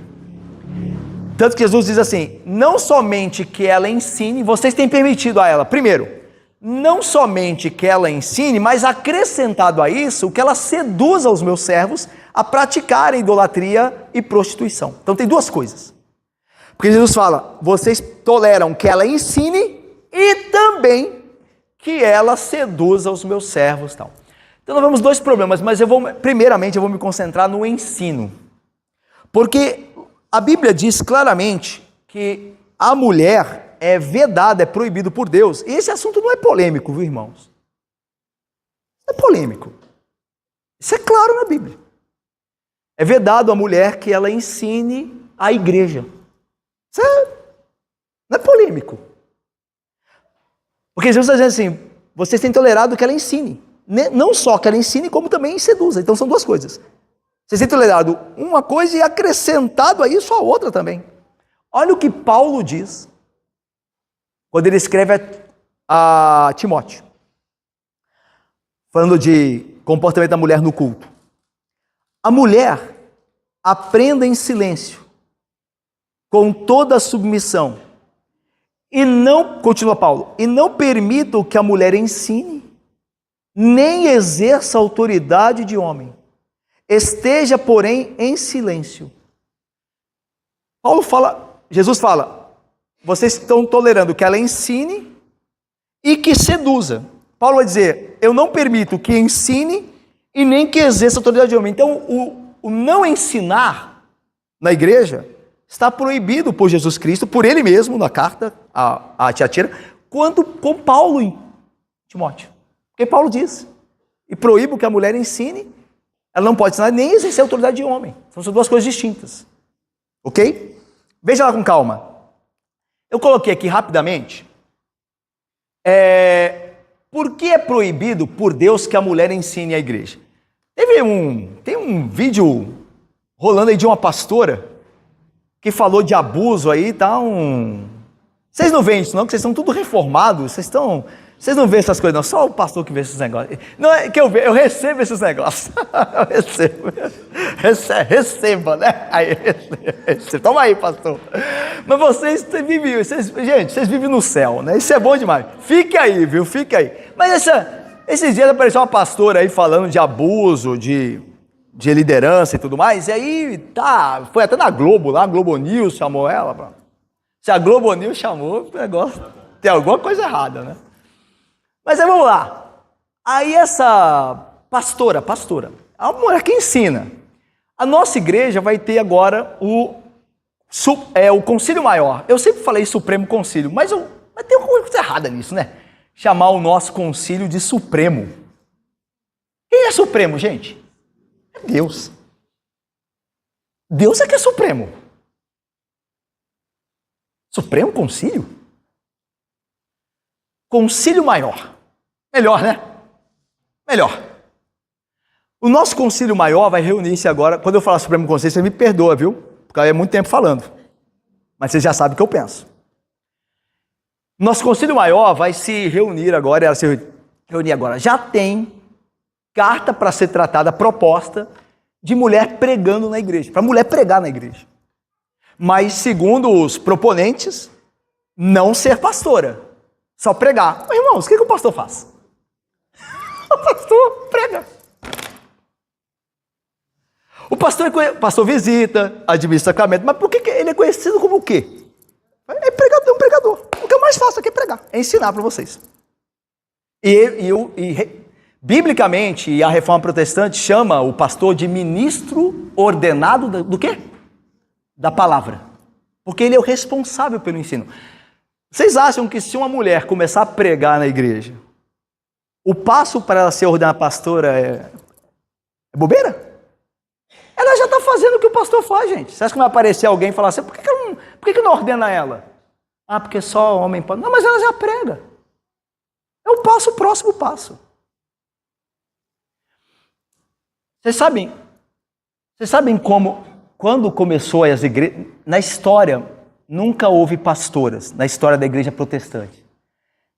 Tanto que Jesus diz assim, não somente que ela ensine, vocês têm permitido a ela, primeiro, não somente que ela ensine, mas acrescentado a isso, que ela seduza os meus servos a praticarem idolatria e prostituição. Então tem duas coisas. Porque Jesus fala, vocês toleram que ela ensine e também que ela seduza os meus servos. Tal. Então nós vemos dois problemas, mas primeiramente eu vou me concentrar no ensino. Porque a Bíblia diz claramente que a mulher é vedado, é proibido por Deus. E esse assunto não é polêmico, viu, irmãos? Não é polêmico. Isso é claro na Bíblia. É vedado a mulher que ela ensine a igreja. Isso não é polêmico. Porque Jesus está dizendo assim, vocês têm tolerado que ela ensine. Não só que ela ensine, como também seduza. Então são duas coisas. Vocês têm tolerado uma coisa e acrescentado a isso a outra também. Olha o que Paulo diz quando ele escreve a Timóteo, falando de comportamento da mulher no culto. A mulher aprenda em silêncio, com toda a submissão, e não, continua Paulo, e não permitam que a mulher ensine, nem exerça autoridade de homem. Esteja, porém, em silêncio. Jesus fala, vocês estão tolerando que ela ensine e que seduza. Paulo vai dizer, eu não permito que ensine e nem que exerça autoridade de homem. Então, o não ensinar na igreja está proibido por Jesus Cristo, por ele mesmo, na carta a Tiatira, quanto com Paulo em Timóteo. Porque Paulo diz, e proíbo que a mulher ensine, ela não pode ensinar nem exercer autoridade de homem. São duas coisas distintas. Ok? Veja lá com calma. Eu coloquei aqui rapidamente, por que é proibido por Deus que a mulher ensine a igreja? Tem um vídeo rolando aí de uma pastora que falou de abuso aí, tá Vocês não veem isso não, que vocês estão tudo reformados, vocês estão Vocês não veem essas coisas, não. Só o pastor que vê esses negócios. Não é que eu vejo, eu recebo esses negócios. Eu recebo. Receba, né? Aí, receba. Toma aí, pastor. Mas vocês vivem, gente, vocês vivem no céu, né? Isso é bom demais. Fique aí, viu? Fique aí. Mas esses dias apareceu uma pastora aí falando de abuso, de liderança e tudo mais. E aí, foi até na Globo, lá, a Globo News chamou ela. Se a Globo News chamou, o negócio tem alguma coisa errada, né? Mas aí vamos lá. Aí essa pastora, é uma mulher que ensina. A nossa igreja vai ter agora o Concílio Maior. Eu sempre falei Supremo Concílio, mas tem alguma coisa errada nisso, né? Chamar o nosso concílio de Supremo. Quem é Supremo, gente? É Deus. Deus é que é Supremo. Supremo Concílio? Concílio Maior. Melhor, né? Melhor. O nosso Concílio Maior vai reunir-se agora. Quando eu falar Supremo Concílio, você me perdoa, viu? Porque é muito tempo falando. Mas você já sabe o que eu penso. Nosso Concílio Maior vai se reunir agora. Já tem carta para ser tratada, proposta de mulher pregando na igreja. Para mulher pregar na igreja. Mas, segundo os proponentes, não ser pastora. Só pregar. Mas, irmãos, o que o pastor faz? O pastor prega. O pastor visita, administra sacramento, mas por que ele é conhecido como o quê? É pregador, um pregador. O que eu mais faço aqui é pregar, é ensinar para vocês. Biblicamente, a Reforma Protestante chama o pastor de ministro ordenado do quê? Da palavra. Porque ele é o responsável pelo ensino. Vocês acham que se uma mulher começar a pregar na igreja, o passo para ela ser ordenada pastora é bobeira? Ela já está fazendo o que o pastor faz, gente. Você acha que vai aparecer alguém e falar assim, por que não ordena ela? Ah, porque só homem pode. Não, mas ela já prega. É o próximo passo. Vocês sabem como, quando começou as igrejas, na história, nunca houve pastoras, na história da igreja protestante.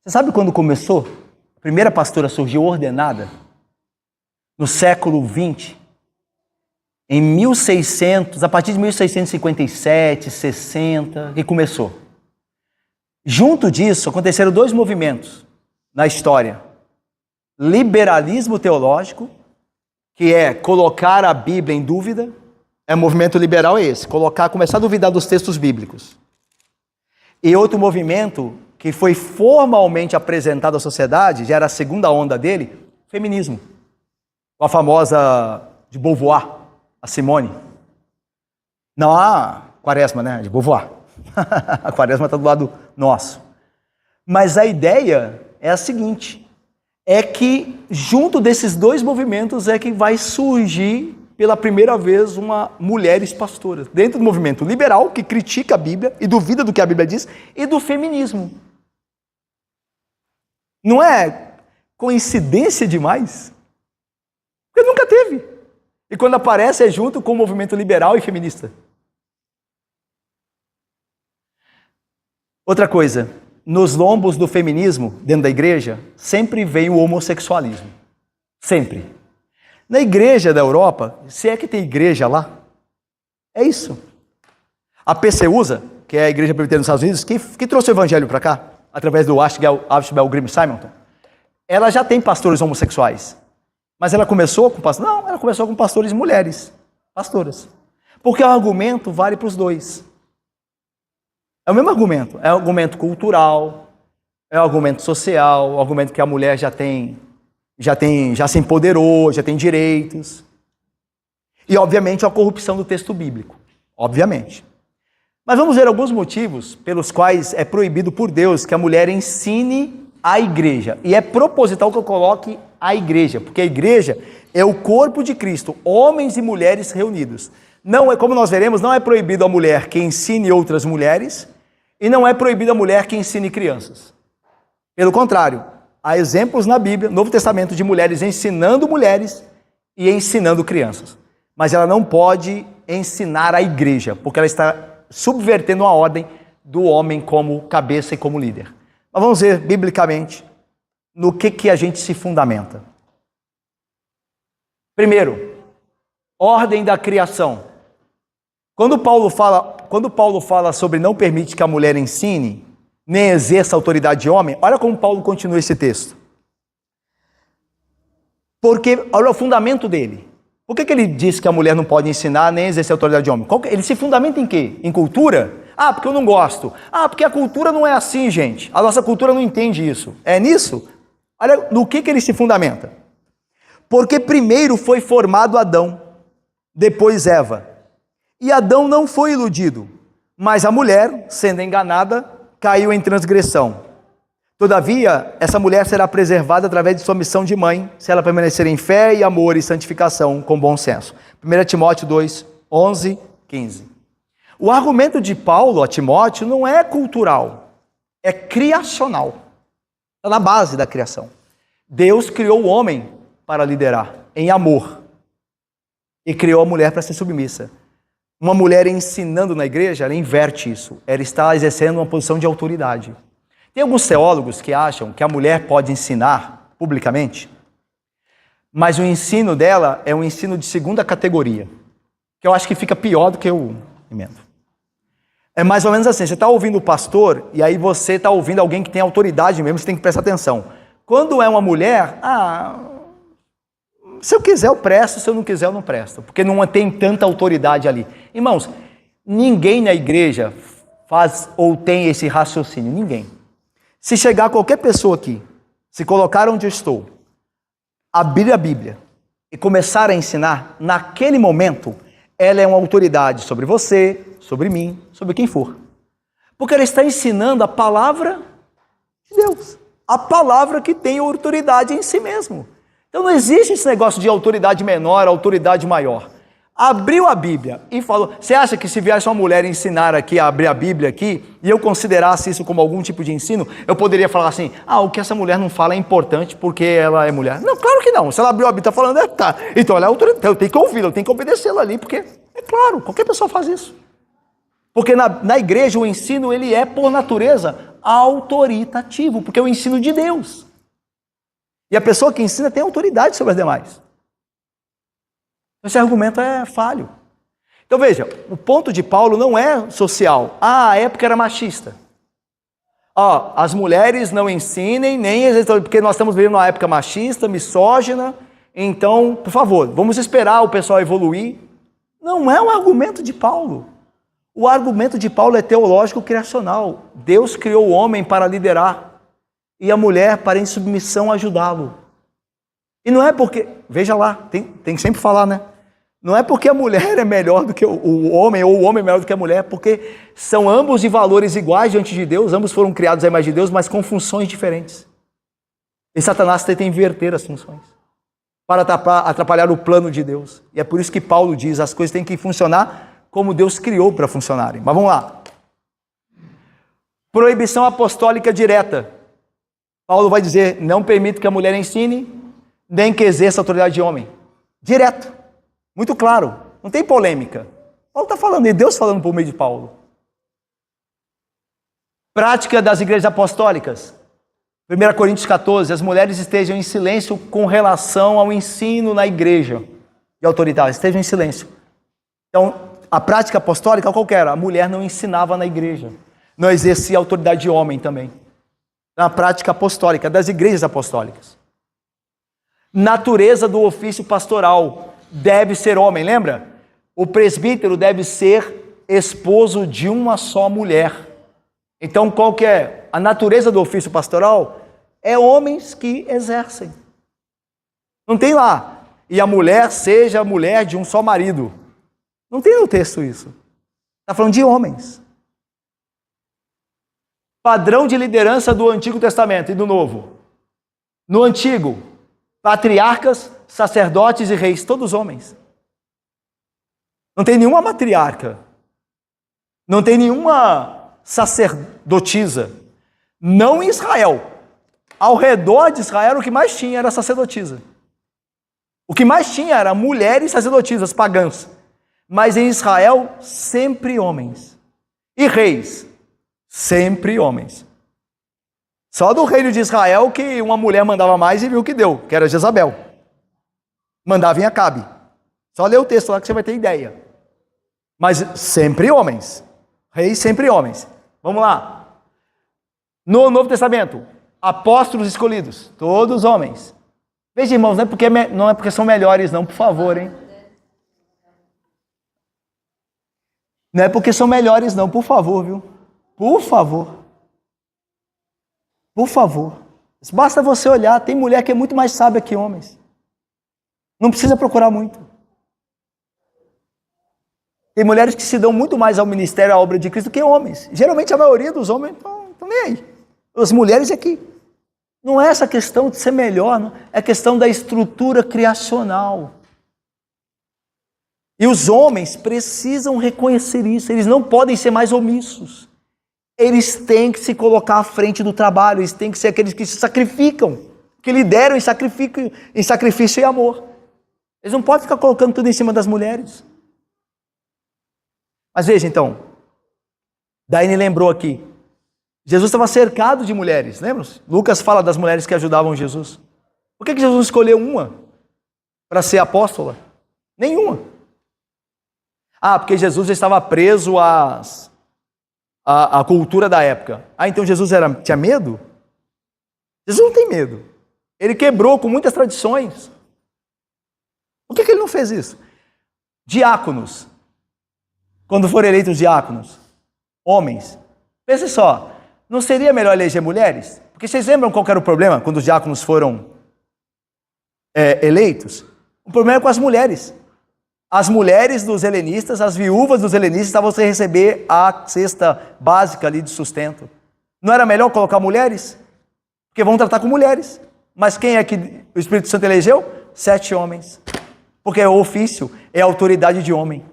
Você sabe quando começou? A primeira pastora surgiu ordenada? No século XX. Em 1600, a partir de 1657, 60, que começou. Junto disso, aconteceram dois movimentos na história. Liberalismo teológico, que é colocar a Bíblia em dúvida. O movimento liberal é esse, começar a duvidar dos textos bíblicos. E outro movimento que foi formalmente apresentado à sociedade, já era a segunda onda dele, feminismo. Com a famosa de Beauvoir. A Simone. Não a Quaresma, né? De Beauvoir. A Quaresma está do lado nosso. Mas a ideia é a seguinte: é que junto desses dois movimentos é que vai surgir pela primeira vez mulheres pastoras. Dentro do movimento liberal, que critica a Bíblia e duvida do que a Bíblia diz, e do feminismo. Não é coincidência demais? Porque nunca teve. E quando aparece é junto com o movimento liberal e feminista. Outra coisa, nos lombos do feminismo, dentro da igreja, sempre vem o homossexualismo. Sempre. Na igreja da Europa, se é que tem igreja lá, é isso. A PCUSA, que é a Igreja Presbiteriana dos Estados Unidos, que trouxe o evangelho para cá, através do Archibald Graham Simonton, ela já tem pastores homossexuais. Mas ela começou com pastores? Não, ela começou com pastores mulheres, pastoras. Porque o argumento vale para os dois. É o mesmo argumento. É o argumento cultural, é o argumento social, o argumento que a mulher já se empoderou, já tem direitos. E, obviamente, a corrupção do texto bíblico. Obviamente. Mas vamos ver alguns motivos pelos quais é proibido por Deus que a mulher ensine a igreja. E é proposital que eu coloque a igreja, porque a igreja é o corpo de Cristo, homens e mulheres reunidos. Não é, como nós veremos, não é proibido a mulher que ensine outras mulheres e não é proibido a mulher que ensine crianças. Pelo contrário, há exemplos na Bíblia, no Novo Testamento, de mulheres ensinando mulheres e ensinando crianças. Mas ela não pode ensinar a igreja, porque ela está subvertendo a ordem do homem como cabeça e como líder. Mas vamos ver, biblicamente, no que a gente se fundamenta. Primeiro, ordem da criação. Quando Paulo fala sobre não permite que a mulher ensine, nem exerça autoridade de homem, olha como Paulo continua esse texto. Porque, olha o fundamento dele. Por que ele diz que a mulher não pode ensinar nem exercer autoridade de homem? Ele se fundamenta em quê? Em cultura? Ah, porque eu não gosto. Ah, porque a cultura não é assim, gente. A nossa cultura não entende isso. É nisso? Olha no que ele se fundamenta. Porque primeiro foi formado Adão, depois Eva. E Adão não foi iludido, mas a mulher, sendo enganada, caiu em transgressão. Todavia, essa mulher será preservada através de sua missão de mãe, se ela permanecer em fé e amor e santificação com bom senso. 1 Timóteo 2, 11, 15. O argumento de Paulo a Timóteo não é cultural, é criacional. Está na base da criação. Deus criou o homem para liderar, em amor. E criou a mulher para ser submissa. Uma mulher ensinando na igreja, ela inverte isso. Ela está exercendo uma posição de autoridade. Tem alguns teólogos que acham que a mulher pode ensinar publicamente, mas o ensino dela é um ensino de segunda categoria, que eu acho que fica pior do que o emendo. É mais ou menos assim, você está ouvindo o pastor, e aí você está ouvindo alguém que tem autoridade mesmo, você tem que prestar atenção. Quando é uma mulher, se eu quiser eu presto, se eu não quiser eu não presto, porque não tem tanta autoridade ali. Irmãos, ninguém na igreja faz ou tem esse raciocínio, ninguém. Se chegar qualquer pessoa aqui, se colocar onde eu estou, abrir a Bíblia e começar a ensinar, naquele momento, ela é uma autoridade sobre você, sobre mim, sobre quem for. Porque ela está ensinando a palavra de Deus. A palavra que tem autoridade em si mesmo. Então não existe esse negócio de autoridade menor, autoridade maior. Abriu a Bíblia e falou, você acha que se viesse uma mulher ensinar aqui, a abrir a Bíblia aqui, e eu considerasse isso como algum tipo de ensino, eu poderia falar assim, o que essa mulher não fala é importante porque ela é mulher. Não, claro que não. Se ela abriu a Bíblia, está falando, tá. Então ela é autoridade, eu tenho que ouvi-la, eu tenho que obedecê-la ali, porque, é claro, qualquer pessoa faz isso. Porque na igreja o ensino, ele é, por natureza, autoritativo, porque é o ensino de Deus. E a pessoa que ensina tem autoridade sobre as demais. Esse argumento é falho. Então veja, o ponto de Paulo não é social. A época era machista. As mulheres não ensinem, porque nós estamos vivendo uma época machista, misógina, então, por favor, vamos esperar o pessoal evoluir. Não é um argumento de Paulo. O argumento de Paulo é teológico criacional. Deus criou o homem para liderar e a mulher para em submissão ajudá-lo. E não é porque, veja lá, tem que sempre falar, né? Não é porque a mulher é melhor do que o homem, ou o homem é melhor do que a mulher, porque são ambos de valores iguais diante de Deus, ambos foram criados à imagem de Deus, mas com funções diferentes. E Satanás tenta inverter as funções, para atrapalhar o plano de Deus. E é por isso que Paulo diz, as coisas têm que funcionar como Deus criou para funcionarem. Mas vamos lá. Proibição apostólica direta. Paulo vai dizer, não permito que a mulher ensine, nem que exerça a autoridade de homem. Direto. Muito claro. Não tem polêmica. Paulo está falando, e Deus falando por meio de Paulo. Prática das igrejas apostólicas. 1 Coríntios 14, as mulheres estejam em silêncio com relação ao ensino na igreja de autoridade. Estejam em silêncio. Então, a prática apostólica qual que era? A mulher não ensinava na igreja. Não exercia a autoridade de homem também. Na prática apostólica, das igrejas apostólicas. Natureza do ofício pastoral. Deve ser homem, lembra? O presbítero deve ser esposo de uma só mulher. Então, qual que é? A natureza do ofício pastoral é homens que exercem. Não tem lá, e a mulher seja a mulher de um só marido. Não tem no texto isso. Está falando de homens. Padrão de liderança do Antigo Testamento e do Novo. No Antigo, patriarcas, sacerdotes e reis, todos homens. Não tem nenhuma matriarca. Não tem nenhuma sacerdotisa. Não em Israel. Ao redor de Israel, o que mais tinha era sacerdotisa. O que mais tinha era mulheres sacerdotisas pagãs. Mas em Israel, sempre homens. E reis, sempre homens. Só do reino de Israel que uma mulher mandava mais e viu o que deu, que era Jezabel. Mandava em Acabe. Só lê o texto lá que você vai ter ideia. Mas sempre homens. Reis sempre homens. Vamos lá. No Novo Testamento, apóstolos escolhidos, todos homens. Veja, irmãos, não é porque são melhores, não, por favor, hein? Não é porque são melhores, não, por favor, viu? Por favor. Por favor. Basta você olhar, tem mulher que é muito mais sábia que homens. Não precisa procurar muito. Tem mulheres que se dão muito mais ao ministério, à obra de Cristo, que homens. Geralmente a maioria dos homens estão nem aí. As mulheres aqui. Não é essa questão de ser melhor, não. É questão da estrutura criacional. E os homens precisam reconhecer isso. Eles não podem ser mais omissos. Eles têm que se colocar à frente do trabalho. Eles têm que ser aqueles que se sacrificam, que lideram em sacrifício e amor. Eles não podem ficar colocando tudo em cima das mulheres. Mas veja então, Daine lembrou aqui, Jesus estava cercado de mulheres, lembram? Lucas fala das mulheres que ajudavam Jesus. Por que Jesus escolheu uma para ser apóstola? Nenhuma. Porque Jesus estava preso à cultura da época. Então Jesus tinha medo? Jesus não tem medo. Ele quebrou com muitas tradições. Por que ele não fez isso? Diáconos. Quando foram eleitos diáconos, homens, pense só, não seria melhor eleger mulheres? Porque vocês lembram qual era o problema quando os diáconos foram eleitos? O problema é com as mulheres. As mulheres dos helenistas, as viúvas dos helenistas estavam sem receber a cesta básica ali de sustento. Não era melhor colocar mulheres? Porque vão tratar com mulheres. Mas quem é que o Espírito Santo elegeu? 7 homens. Porque é o ofício, é a autoridade de homem.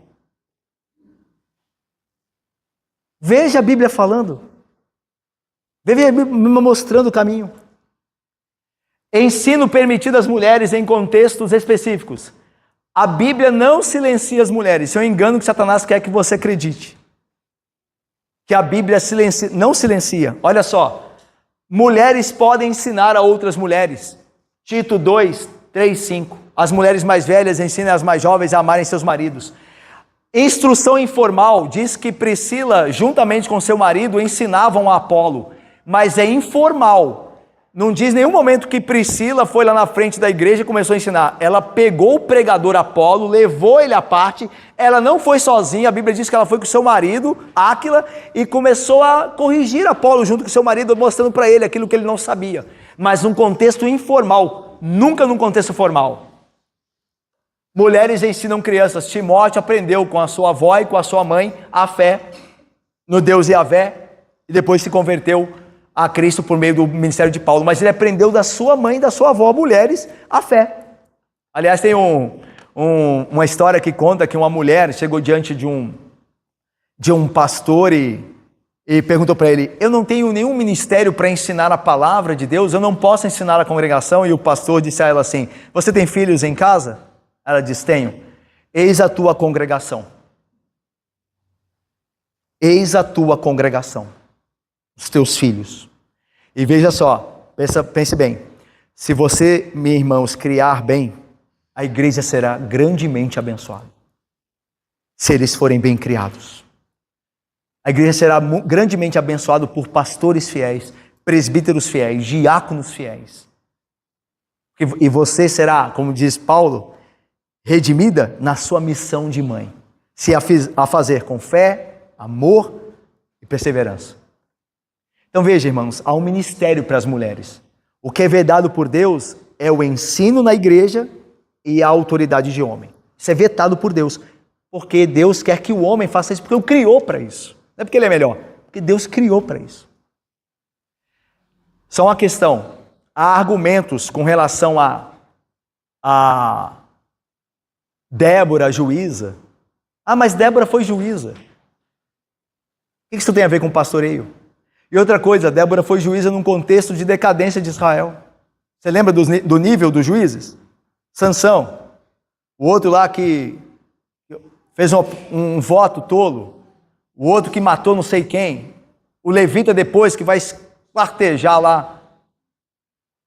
Veja a Bíblia falando. Veja a Bíblia mostrando o caminho. Ensino permitido às mulheres em contextos específicos. A Bíblia não silencia as mulheres. Isso é um engano que Satanás quer que você acredite. Que a Bíblia não silencia. Olha só. Mulheres podem ensinar a outras mulheres. Tito 2, 3, 5. As mulheres mais velhas ensinem as mais jovens a amarem seus maridos. Instrução informal diz que Priscila, juntamente com seu marido, ensinavam a Apolo, mas é informal. Não diz em nenhum momento que Priscila foi lá na frente da igreja e começou a ensinar. Ela pegou o pregador Apolo, levou ele à parte, ela não foi sozinha, a Bíblia diz que ela foi com seu marido, Áquila, e começou a corrigir Apolo junto com seu marido, mostrando para ele aquilo que ele não sabia. Mas num contexto informal, nunca num contexto formal. Mulheres ensinam crianças. Timóteo aprendeu com a sua avó e com a sua mãe a fé no Deus Yahvé e depois se converteu a Cristo por meio do ministério de Paulo. Mas ele aprendeu da sua mãe e da sua avó, mulheres, a fé. Aliás, tem uma história que conta que uma mulher chegou diante de um pastor e perguntou para ele: eu não tenho nenhum ministério para ensinar a palavra de Deus, eu não posso ensinar a congregação. E o pastor disse a ela assim: você tem filhos em casa? Ela diz: tenho. Eis a tua congregação. Eis a tua congregação. Os teus filhos. E veja só, pense bem. Se você, meus irmãos, criar bem, a igreja será grandemente abençoada. Se eles forem bem criados. A igreja será grandemente abençoada por pastores fiéis, presbíteros fiéis, diáconos fiéis. E você será, como diz Paulo, redimida na sua missão de mãe, se a fazer com fé, amor e perseverança. Então veja, irmãos, há um ministério para as mulheres. O que é vedado por Deus é o ensino na igreja e a autoridade de homem. Isso é vetado por Deus, porque Deus quer que o homem faça isso, porque o criou para isso. Não é porque ele é melhor, porque Deus criou para isso. Só uma questão, há argumentos com relação a Débora, juíza. Mas Débora foi juíza. O que isso tem a ver com pastoreio? E outra coisa, Débora foi juíza num contexto de decadência de Israel. Você lembra do nível dos juízes? Sansão, o outro lá que fez um voto tolo, o outro que matou não sei quem, o levita depois que vai quartejar lá.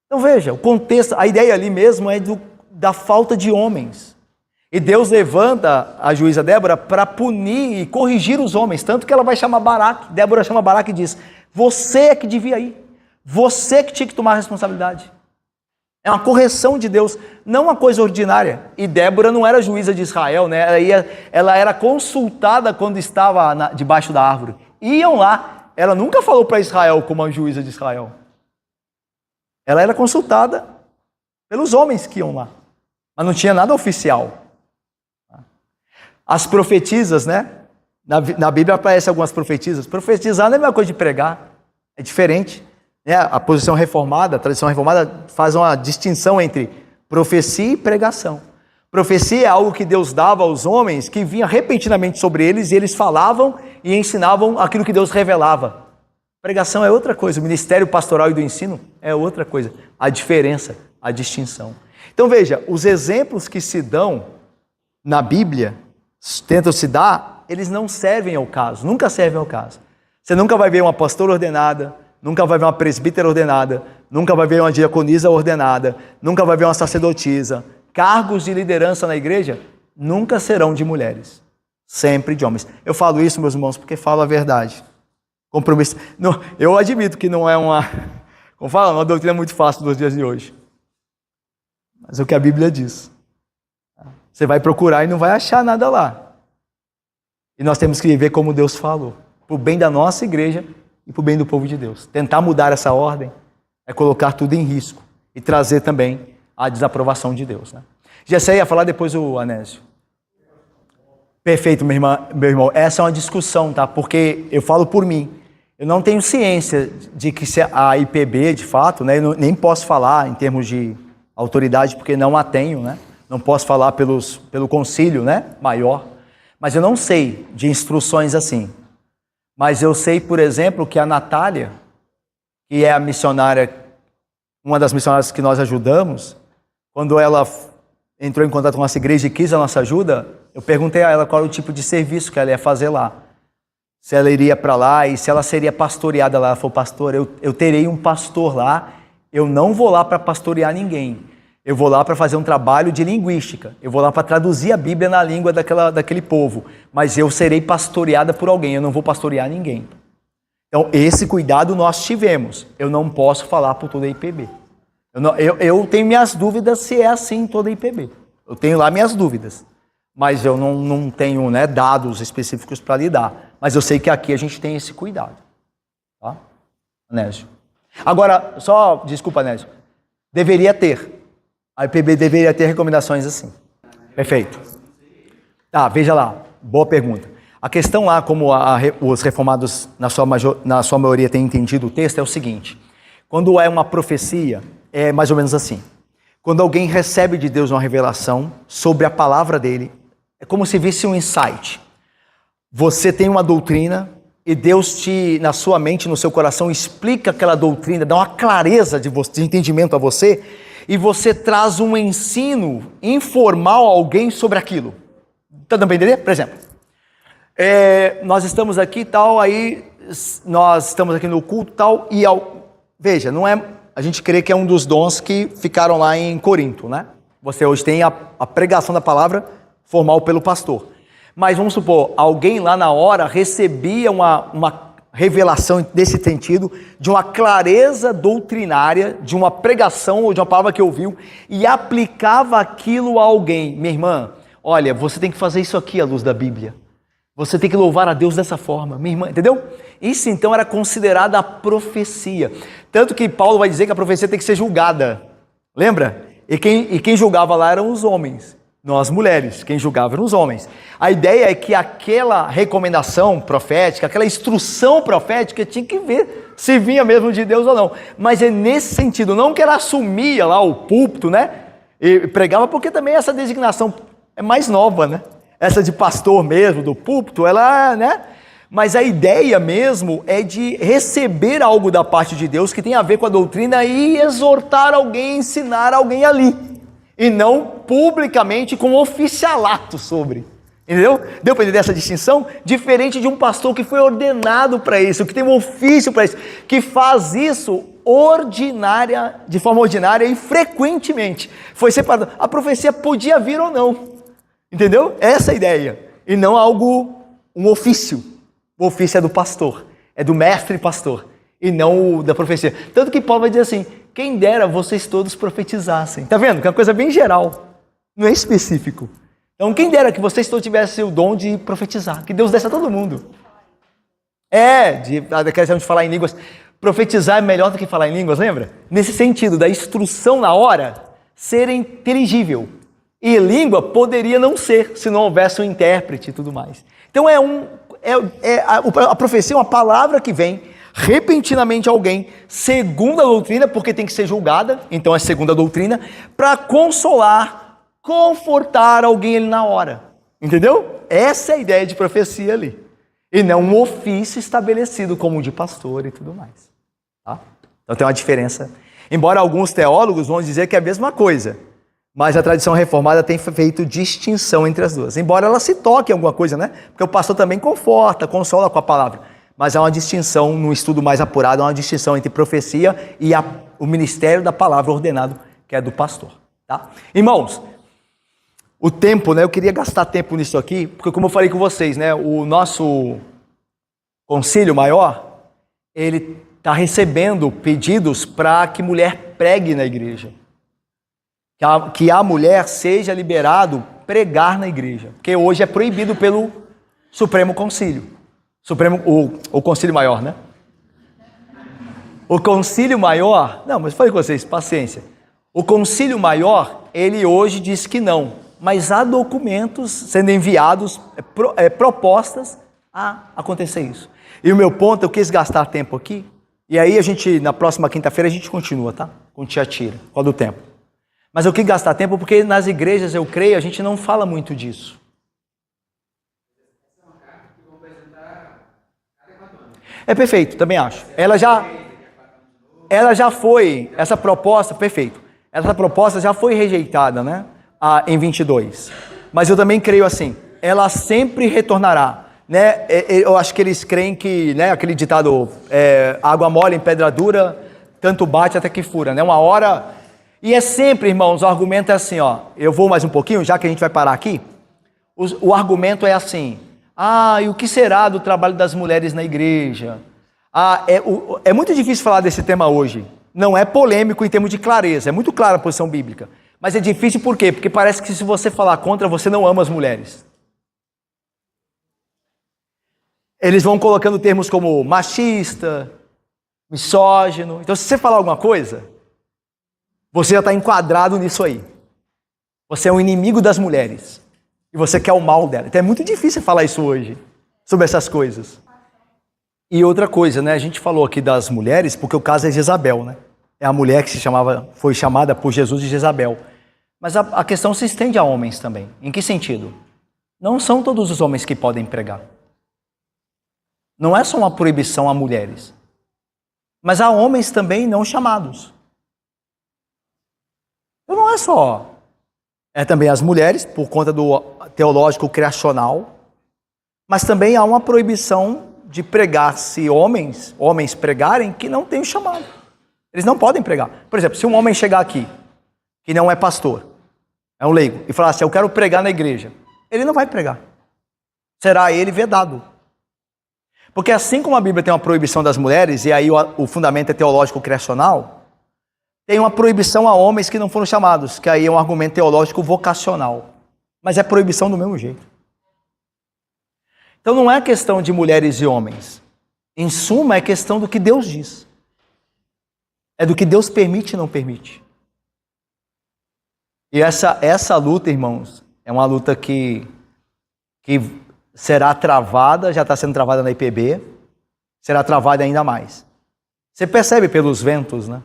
Então veja, o contexto, a ideia ali mesmo é da falta de homens. E Deus levanta a juíza Débora para punir e corrigir os homens, tanto que ela vai chamar Baraque. Débora chama Baraque e diz: você é que devia ir, você que tinha que tomar a responsabilidade. É uma correção de Deus, não uma coisa ordinária. E Débora não era juíza de Israel, né? Ela era consultada quando estava debaixo da árvore. Iam lá, ela nunca falou para Israel como a juíza de Israel. Ela era consultada pelos homens que iam lá, mas não tinha nada oficial. As profetisas, né? Na Bíblia aparecem algumas profetisas. Profetizar não é a mesma coisa de pregar, é diferente. A posição reformada, a tradição reformada faz uma distinção entre profecia e pregação. Profecia é algo que Deus dava aos homens, que vinha repentinamente sobre eles, e eles falavam e ensinavam aquilo que Deus revelava. Pregação é outra coisa, o ministério pastoral e do ensino é outra coisa. A diferença, a distinção. Então veja, os exemplos que se dão na Bíblia, tentam se dar, eles não servem ao caso, nunca servem ao caso. Você nunca vai ver uma pastora ordenada, nunca vai ver uma presbítera ordenada, nunca vai ver uma diaconisa ordenada, nunca vai ver uma sacerdotisa. Cargos de liderança na igreja nunca serão de mulheres, sempre de homens. Eu falo isso, meus irmãos, porque falo a verdade. Compromisso. Não, eu admito que não é uma doutrina muito fácil nos dias de hoje. Mas é o que a Bíblia diz. Você vai procurar e não vai achar nada lá. E nós temos que viver como Deus falou, para o bem da nossa igreja e para o bem do povo de Deus. Tentar mudar essa ordem é colocar tudo em risco e trazer também a desaprovação de Deus, né? Gessé ia falar depois o Anésio. Perfeito, meu irmão. Essa é uma discussão, tá? Porque eu falo por mim. Eu não tenho ciência de que a IPB, de fato, né? Eu nem posso falar em termos de autoridade, porque não a tenho, né? Não posso falar pelo concílio, né? Maior. Mas eu não sei de instruções assim. Mas eu sei, por exemplo, que a Natália, que é a missionária, uma das missionárias que nós ajudamos, quando ela entrou em contato com a nossa igreja e quis a nossa ajuda, eu perguntei a ela qual era o tipo de serviço que ela ia fazer lá. Se ela iria para lá e se ela seria pastoreada lá. Ela falou: pastor, eu terei um pastor lá, eu não vou lá para pastorear ninguém. Eu vou lá para fazer um trabalho de linguística. Eu vou lá para traduzir a Bíblia na língua daquele povo. Mas eu serei pastoreada por alguém, eu não vou pastorear ninguém. Então, esse cuidado nós tivemos. Eu não posso falar por toda a IPB. Eu tenho minhas dúvidas se é assim em toda a IPB. Eu tenho lá minhas dúvidas. Mas eu não tenho, né, dados específicos para lhe dar. Mas eu sei que aqui a gente tem esse cuidado. Tá? Anésio. Agora, desculpa, Anésio. Deveria ter. A IPB deveria ter recomendações assim. Perfeito. Tá, veja lá. Boa pergunta. A questão lá, como os reformados, na sua maioria, têm entendido o texto, é o seguinte. Quando é uma profecia, é mais ou menos assim. Quando alguém recebe de Deus uma revelação sobre a palavra dele, é como se visse um insight. Você tem uma doutrina e Deus na sua mente, no seu coração, explica aquela doutrina, dá uma clareza de entendimento a você, e você traz um ensino informal a alguém sobre aquilo. Está dando para entender? Por exemplo, nós estamos aqui tal, aí nós estamos aqui no culto tal, e veja, não é, a gente crê que é um dos dons que ficaram lá em Corinto, né? Você hoje tem a pregação da palavra formal pelo pastor. Mas vamos supor, alguém lá na hora recebia uma revelação desse sentido, de uma clareza doutrinária, de uma pregação ou de uma palavra que ouviu, e aplicava aquilo a alguém. Minha irmã, olha, você tem que fazer isso aqui à luz da Bíblia. Você tem que louvar a Deus dessa forma. Minha irmã, entendeu? Isso então era considerada a profecia. Tanto que Paulo vai dizer que a profecia tem que ser julgada. Lembra? E quem julgava lá eram os homens. Não as mulheres, quem julgava eram os homens. A ideia é que aquela recomendação profética, aquela instrução profética, tinha que ver se vinha mesmo de Deus ou não. Mas é nesse sentido, não que ela assumia lá o púlpito, né? E pregava, porque também essa designação é mais nova, né? Essa de pastor mesmo, do púlpito, ela, né? Mas a ideia mesmo é de receber algo da parte de Deus que tem a ver com a doutrina e exortar alguém, ensinar alguém ali. E não publicamente com oficialato sobre. Entendeu? Deu para entender essa distinção? Diferente de um pastor que foi ordenado para isso, que tem um ofício para isso, que faz isso de forma ordinária e frequentemente. Foi separado. A profecia podia vir ou não. Entendeu? Essa é a ideia. E não um ofício. O ofício é do pastor, é do mestre pastor, e não o da profecia. Tanto que Paulo vai dizer assim: quem dera vocês todos profetizassem. Tá vendo? Que é uma coisa bem geral, não é específico. Então, quem dera que vocês todos tivessem o dom de profetizar, que Deus desse a todo mundo. A questão de falar em línguas. Profetizar é melhor do que falar em línguas, lembra? Nesse sentido, da instrução na hora ser inteligível. E língua poderia não ser, se não houvesse um intérprete e tudo mais. Então, a profecia é uma palavra que vem repentinamente a alguém, segundo a doutrina, porque tem que ser julgada, então é segundo a doutrina, para consolar, confortar alguém ali na hora. Entendeu? Essa é a ideia de profecia ali. E não um ofício estabelecido como o de pastor e tudo mais. Tá? Então tem uma diferença. Embora alguns teólogos vão dizer que é a mesma coisa, mas a tradição reformada tem feito distinção entre as duas. Embora ela se toque em alguma coisa, né? Porque o pastor também conforta, consola com a palavra. Mas há uma distinção, no estudo mais apurado, há uma distinção entre profecia e o ministério da palavra ordenado, que é do pastor. Tá? Irmãos, o tempo, né? Eu queria gastar tempo nisso aqui, porque como eu falei com vocês, né? O nosso concílio maior, ele está recebendo pedidos para que mulher pregue na igreja. Que a mulher seja liberado pregar na igreja. Porque hoje é proibido pelo Supremo Concílio. O Concílio Maior, né? O Concílio Maior... Não, mas falei com vocês, paciência. O Concílio Maior, ele hoje diz que não. Mas há documentos sendo enviados, propostas a acontecer isso. E o meu ponto, eu quis gastar tempo aqui. E aí na próxima quinta-feira, a gente continua, tá? Com Tiatira, qual do tempo. Mas eu quis gastar tempo porque nas igrejas, eu creio, a gente não fala muito disso. É perfeito, também acho. Ela já foi, essa proposta, perfeito. Essa proposta já foi rejeitada, né? Em 22. Mas eu também creio assim, ela sempre retornará. Né? Eu acho que eles creem que, né, aquele ditado, água mole em pedra dura, tanto bate até que fura, né? Uma hora... E é sempre, irmãos, o argumento é assim, ó. Eu vou mais um pouquinho, já que a gente vai parar aqui. O argumento é assim: e o que será do trabalho das mulheres na igreja? É muito difícil falar desse tema hoje. Não é polêmico em termos de clareza, é muito clara a posição bíblica. Mas é difícil por quê? Porque parece que se você falar contra, você não ama as mulheres. Eles vão colocando termos como machista, misógino. Então, se você falar alguma coisa, você já está enquadrado nisso aí. Você é um inimigo das mulheres. E você quer o mal dela. Então é muito difícil falar isso hoje, sobre essas coisas. E outra coisa, né? A gente falou aqui das mulheres, porque o caso é Jezabel, né? É a mulher que foi chamada por Jesus de Jezabel. Mas a questão se estende a homens também. Em que sentido? Não são todos os homens que podem pregar. Não é só uma proibição a mulheres. Mas há homens também não chamados. Então não é só. É também as mulheres, por conta do teológico criacional. Mas também há uma proibição de pregar se homens pregarem que não têm o chamado. Eles não podem pregar. Por exemplo, se um homem chegar aqui, que não é pastor, é um leigo, e falar assim, eu quero pregar na igreja, ele não vai pregar. Será ele vedado. Porque assim como a Bíblia tem uma proibição das mulheres, e aí o fundamento é teológico criacional, tem uma proibição a homens que não foram chamados, que aí é um argumento teológico vocacional. Mas é proibição do mesmo jeito. Então não é questão de mulheres e homens. Em suma, é questão do que Deus diz. É do que Deus permite e não permite. E essa luta, irmãos, é uma luta que será travada, já está sendo travada na IPB, será travada ainda mais. Você percebe pelos ventos, né?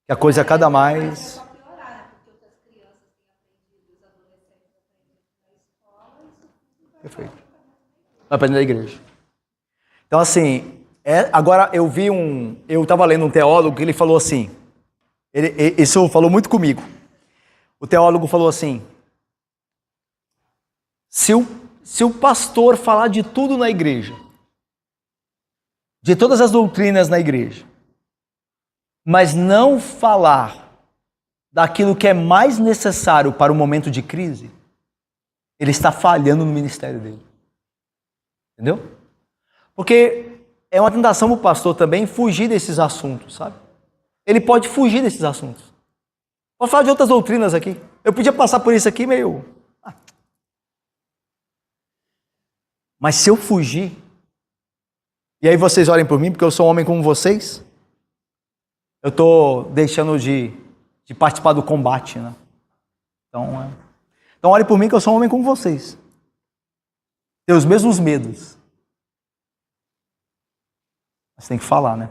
Que a coisa cada mais... Perfeito. Vai aprender da igreja. Então, assim, agora eu estava lendo um teólogo que ele falou assim, isso falou muito comigo. O teólogo falou assim, Se o pastor falar de tudo na igreja, de todas as doutrinas na igreja, mas não falar daquilo que é mais necessário para o momento de crise, ele está falhando no ministério dele. Entendeu? Porque é uma tentação para o pastor também fugir desses assuntos, sabe? Ele pode fugir desses assuntos. Vou falar de outras doutrinas aqui. Eu podia passar por isso aqui meio... Mas se eu fugir, e aí vocês orem por mim, porque eu sou um homem como vocês, eu estou deixando de participar do combate, né? Então orem por mim que eu sou um homem como vocês. Tenho os mesmos medos. Mas tem que falar, né?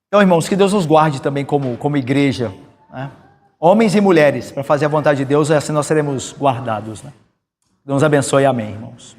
Então, irmãos, que Deus nos guarde também como igreja, né? Homens e mulheres, para fazer a vontade de Deus, assim nós seremos guardados, né? Deus abençoe, amém, irmãos.